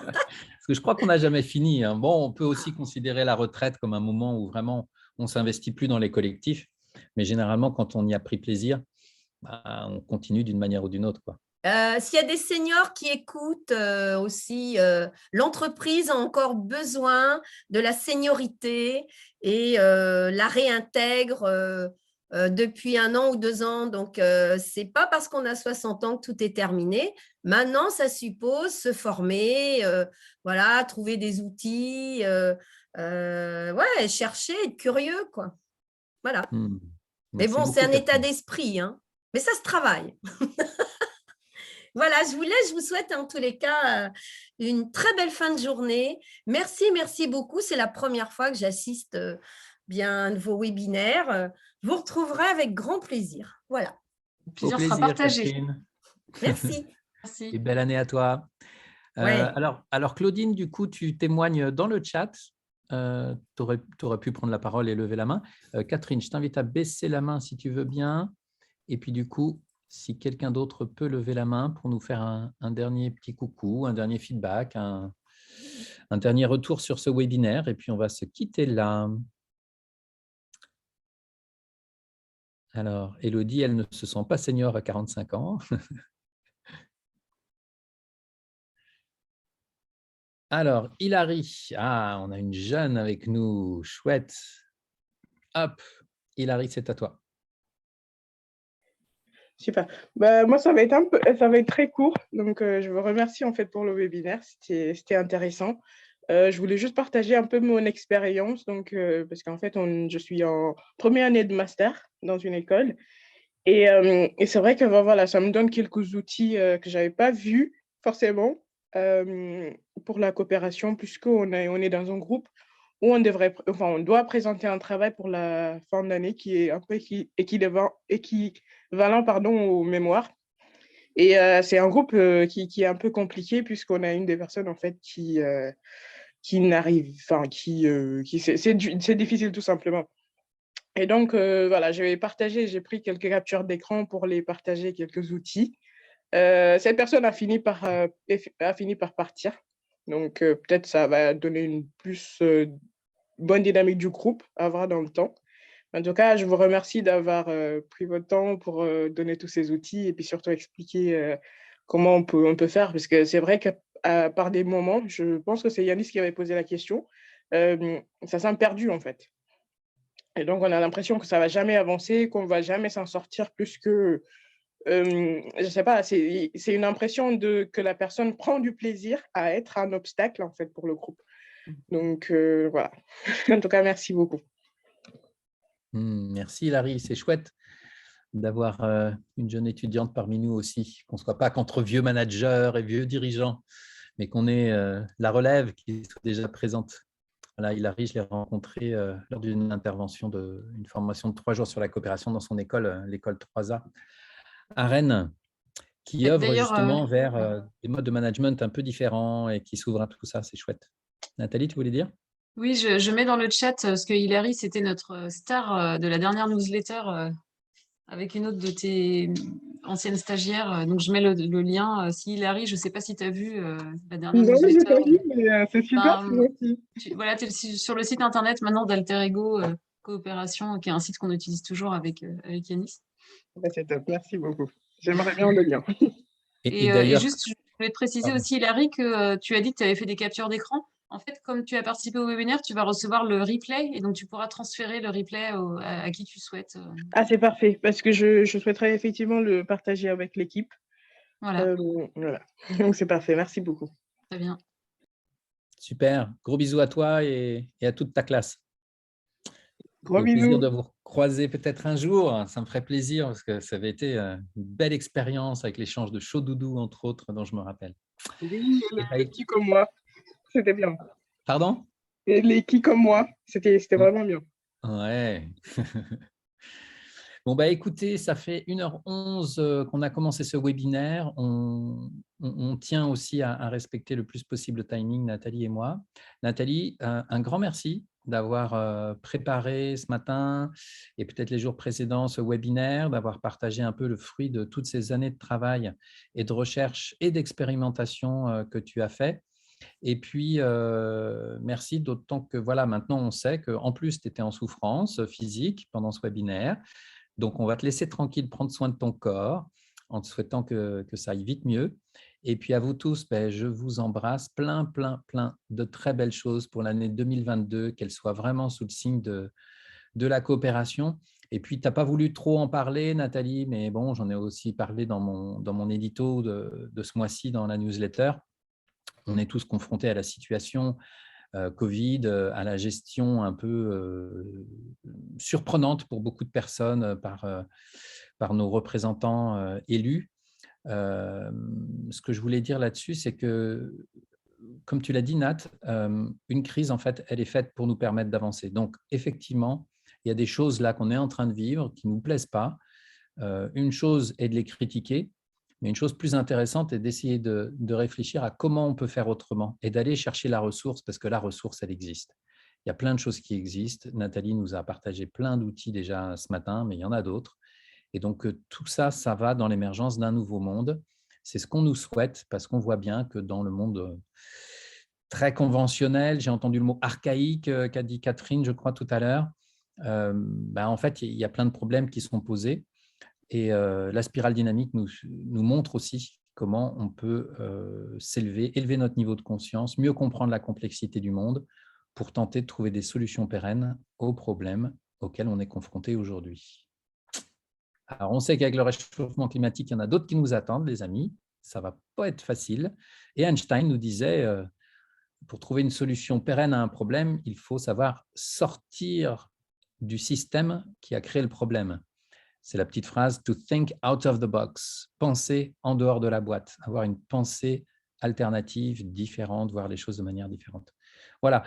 Parce que je crois qu'on n'a jamais fini. Hein. Bon, on peut aussi considérer la retraite comme un moment où vraiment on ne s'investit plus dans les collectifs. Mais généralement, quand on y a pris plaisir, on continue d'une manière ou d'une autre, quoi. S'il y a des seniors qui écoutent aussi, l'entreprise a encore besoin de la seniorité et la réintègre depuis 1 an ou 2 ans. Donc, ce n'est pas parce qu'on a 60 ans que tout est terminé. Maintenant, ça suppose se former, voilà, trouver des outils, ouais, chercher, être curieux, quoi. Voilà. Mais bon, c'est un état d'esprit, hein. Mais ça se travaille. Voilà, je vous laisse, je vous souhaite en tous les cas une très belle fin de journée. Merci beaucoup. C'est la première fois que j'assiste bien à vos webinaires. Je vous retrouverai avec grand plaisir. Voilà. Le plaisir sera partagé. Catherine. Merci. Merci. Et belle année à toi. Ouais. Alors, Claudine, du coup, tu témoignes dans le chat. Tu aurais pu prendre la parole et lever la main. Catherine, je t'invite à baisser la main si tu veux bien. Et puis, du coup, si quelqu'un d'autre peut lever la main pour nous faire un dernier petit coucou, un dernier feedback, un dernier retour sur ce webinaire. Et puis, on va se quitter là. Alors, Élodie, elle ne se sent pas senior à 45 ans. Alors, Hilary, on a une jeune avec nous, chouette. Hop, Hilary, c'est à toi. Super. Moi, ça va être très court. Donc, je vous remercie en fait pour le webinaire. C'était intéressant. Je voulais juste partager un peu mon expérience. Donc, parce qu'en fait, je suis en première année de master dans une école. Et c'est vrai que voilà, ça me donne quelques outils que je n'avais pas vus forcément pour la coopération, puisqu'on est dans un groupe où on doit présenter un travail pour la fin d'année qui est un peu équivalent au mémoire. Et c'est un groupe qui est un peu compliqué puisqu'on a une des personnes en fait qui n'arrive, c'est difficile tout simplement. Et donc, voilà, j'ai pris quelques captures d'écran pour les partager quelques outils. Cette personne a fini par partir. Donc, peut-être ça va donner une plus bonne dynamique du groupe à voir dans le temps. En tout cas, je vous remercie d'avoir pris votre temps pour donner tous ces outils et puis surtout expliquer comment on peut faire. Parce que c'est vrai que par des moments, je pense que c'est Yanis qui avait posé la question, ça s'est perdu en fait. Et donc, on a l'impression que ça ne va jamais avancer, qu'on ne va jamais s'en sortir plus que, je ne sais pas, c'est une impression que la personne prend du plaisir à être un obstacle, en fait, pour le groupe. Donc, voilà. En tout cas, merci beaucoup. Merci, Hilary. C'est chouette d'avoir une jeune étudiante parmi nous aussi, qu'on ne soit pas qu'entre vieux managers et vieux dirigeants, mais qu'on ait la relève qui soit déjà présente. Voilà, Hilary, je l'ai rencontré lors d'une intervention d'une formation de 3 jours sur la coopération dans son école, l'école 3A à Rennes, qui œuvre justement vers des modes de management un peu différents et qui s'ouvre à tout ça. C'est chouette. Nathalie, tu voulais dire? Oui, je mets dans le chat parce que Hilary, c'était notre star de la dernière newsletter avec une autre de tes anciennes stagiaires. Donc, je mets le lien. Si Hilary, je ne sais pas si tu as vu la dernière Non, je n'ai newsletter. pas vu, mais c'est super, c'est gentil. Voilà, tu es sur le site internet maintenant d'Alter Ego Coopération, qui est un site qu'on utilise toujours avec Yanis. C'est top, merci beaucoup. J'aimerais bien le lien. Et Et d'ailleurs, juste, je voulais te préciser aussi, Hilary, que tu as dit que tu avais fait des captures d'écran. En fait, comme tu as participé au webinaire, tu vas recevoir le replay et donc tu pourras transférer le replay à qui tu souhaites. Ah, c'est parfait, parce que je souhaiterais effectivement le partager avec l'équipe. Voilà, Voilà. Donc, c'est parfait, merci beaucoup. très bien. super. Gros bisous à toi et à toute ta classe. Gros Au plaisir bisous. de vous croiser peut-être un jour. Ça me ferait plaisir parce que ça avait été une belle expérience avec l'échange de chaud doudou, entre autres, dont je me rappelle. Oui, les qui comme moi, c'était bien. Pardon? Et les qui comme moi, c'était vraiment bien. Ouais. Bon, bah, écoutez, ça fait 1h11 qu'on a commencé ce webinaire. On tient aussi à respecter le plus possible le timing, Nathalie et moi. Nathalie, un grand merci d'avoir préparé ce matin et peut-être les jours précédents ce webinaire, d'avoir partagé un peu le fruit de toutes ces années de travail et de recherche et d'expérimentation que tu as fait. Et puis, merci, d'autant que voilà, maintenant on sait qu'en plus, tu étais en souffrance physique pendant ce webinaire. Donc, on va te laisser tranquille prendre soin de ton corps en te souhaitant que ça aille vite mieux. Et puis, à vous tous, je vous embrasse. Plein de très belles choses pour l'année 2022, qu'elle soit vraiment sous le signe de la coopération. Et puis, tu n'as pas voulu trop en parler, Nathalie, mais bon, j'en ai aussi parlé dans mon édito de ce mois-ci dans la newsletter. On est tous confrontés à la situation Covid, à la gestion un peu surprenante pour beaucoup de personnes par nos représentants élus. Ce que je voulais dire là-dessus, c'est que, comme tu l'as dit, Nat, une crise, en fait, elle est faite pour nous permettre d'avancer. Donc, effectivement, il y a des choses là qu'on est en train de vivre qui ne nous plaisent pas. Une chose est de les critiquer, Mais une chose plus intéressante est d'essayer de réfléchir à comment on peut faire autrement et d'aller chercher la ressource, parce que la ressource, elle existe. Il y a plein de choses qui existent. Nathalie nous a partagé plein d'outils déjà ce matin, mais il y en a d'autres. Et donc, tout ça, ça va dans l'émergence d'un nouveau monde. C'est ce qu'on nous souhaite, parce qu'on voit bien que dans le monde très conventionnel, j'ai entendu le mot archaïque qu'a dit Catherine, je crois, tout à l'heure, en fait, il y a plein de problèmes qui sont posés. Et la spirale dynamique nous montre aussi comment on peut s'élever, élever notre niveau de conscience, mieux comprendre la complexité du monde pour tenter de trouver des solutions pérennes aux problèmes auxquels on est confronté aujourd'hui. Alors, on sait qu'avec le réchauffement climatique, il y en a d'autres qui nous attendent, les amis. Ça ne va pas être facile. Et Einstein nous disait, pour trouver une solution pérenne à un problème, il faut savoir sortir du système qui a créé le problème. C'est la petite phrase « to think out of the box », penser en dehors de la boîte, avoir une pensée alternative, différente, voir les choses de manière différente. Voilà.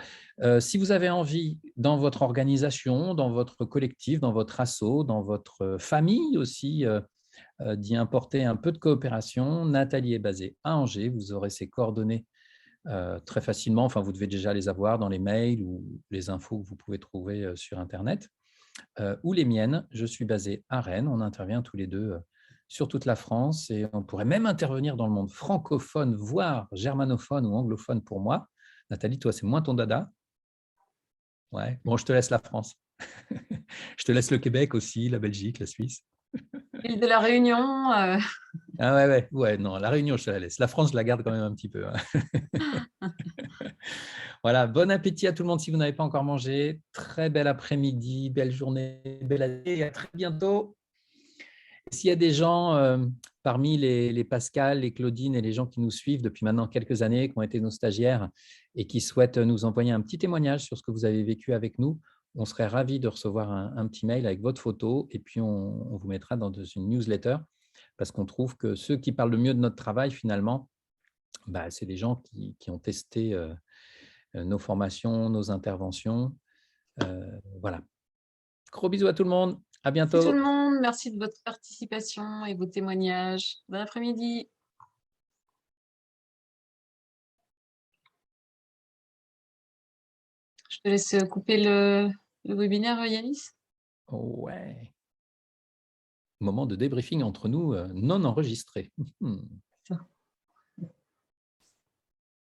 Si vous avez envie, dans votre organisation, dans votre collectif, dans votre asso, dans votre famille aussi, d'y importer un peu de coopération, Nathalie est basée à Angers. Vous aurez ses coordonnées très facilement. Enfin, vous devez déjà les avoir dans les mails ou les infos que vous pouvez trouver sur Internet. Ou les miennes. Je suis basé à Rennes. On intervient tous les deux sur toute la France et on pourrait même intervenir dans le monde francophone, voire germanophone ou anglophone pour moi. Nathalie, toi, c'est moins ton dada. Ouais. Bon, je te laisse la France. Je te laisse le Québec aussi, la Belgique, la Suisse. L'île de la Réunion. Ah ouais, non, la Réunion, je te la laisse. La France, je la garde quand même un petit peu. Voilà, bon appétit à tout le monde si vous n'avez pas encore mangé. Très bel après-midi, belle journée, belle année et à très bientôt. S'il y a des gens parmi les Pascal, les Claudine et les gens qui nous suivent depuis maintenant quelques années, qui ont été nos stagiaires et qui souhaitent nous envoyer un petit témoignage sur ce que vous avez vécu avec nous, on serait ravis de recevoir un petit mail avec votre photo et puis on vous mettra dans une newsletter parce qu'on trouve que ceux qui parlent le mieux de notre travail, finalement, c'est les gens qui ont testé nos formations, nos interventions. Voilà. Gros bisous à tout le monde. À bientôt. Merci tout le monde. Merci de votre participation et vos témoignages. Bon après-midi. Je te laisse couper le webinaire, Yanis. Ouais. Moment de débriefing entre nous non enregistré.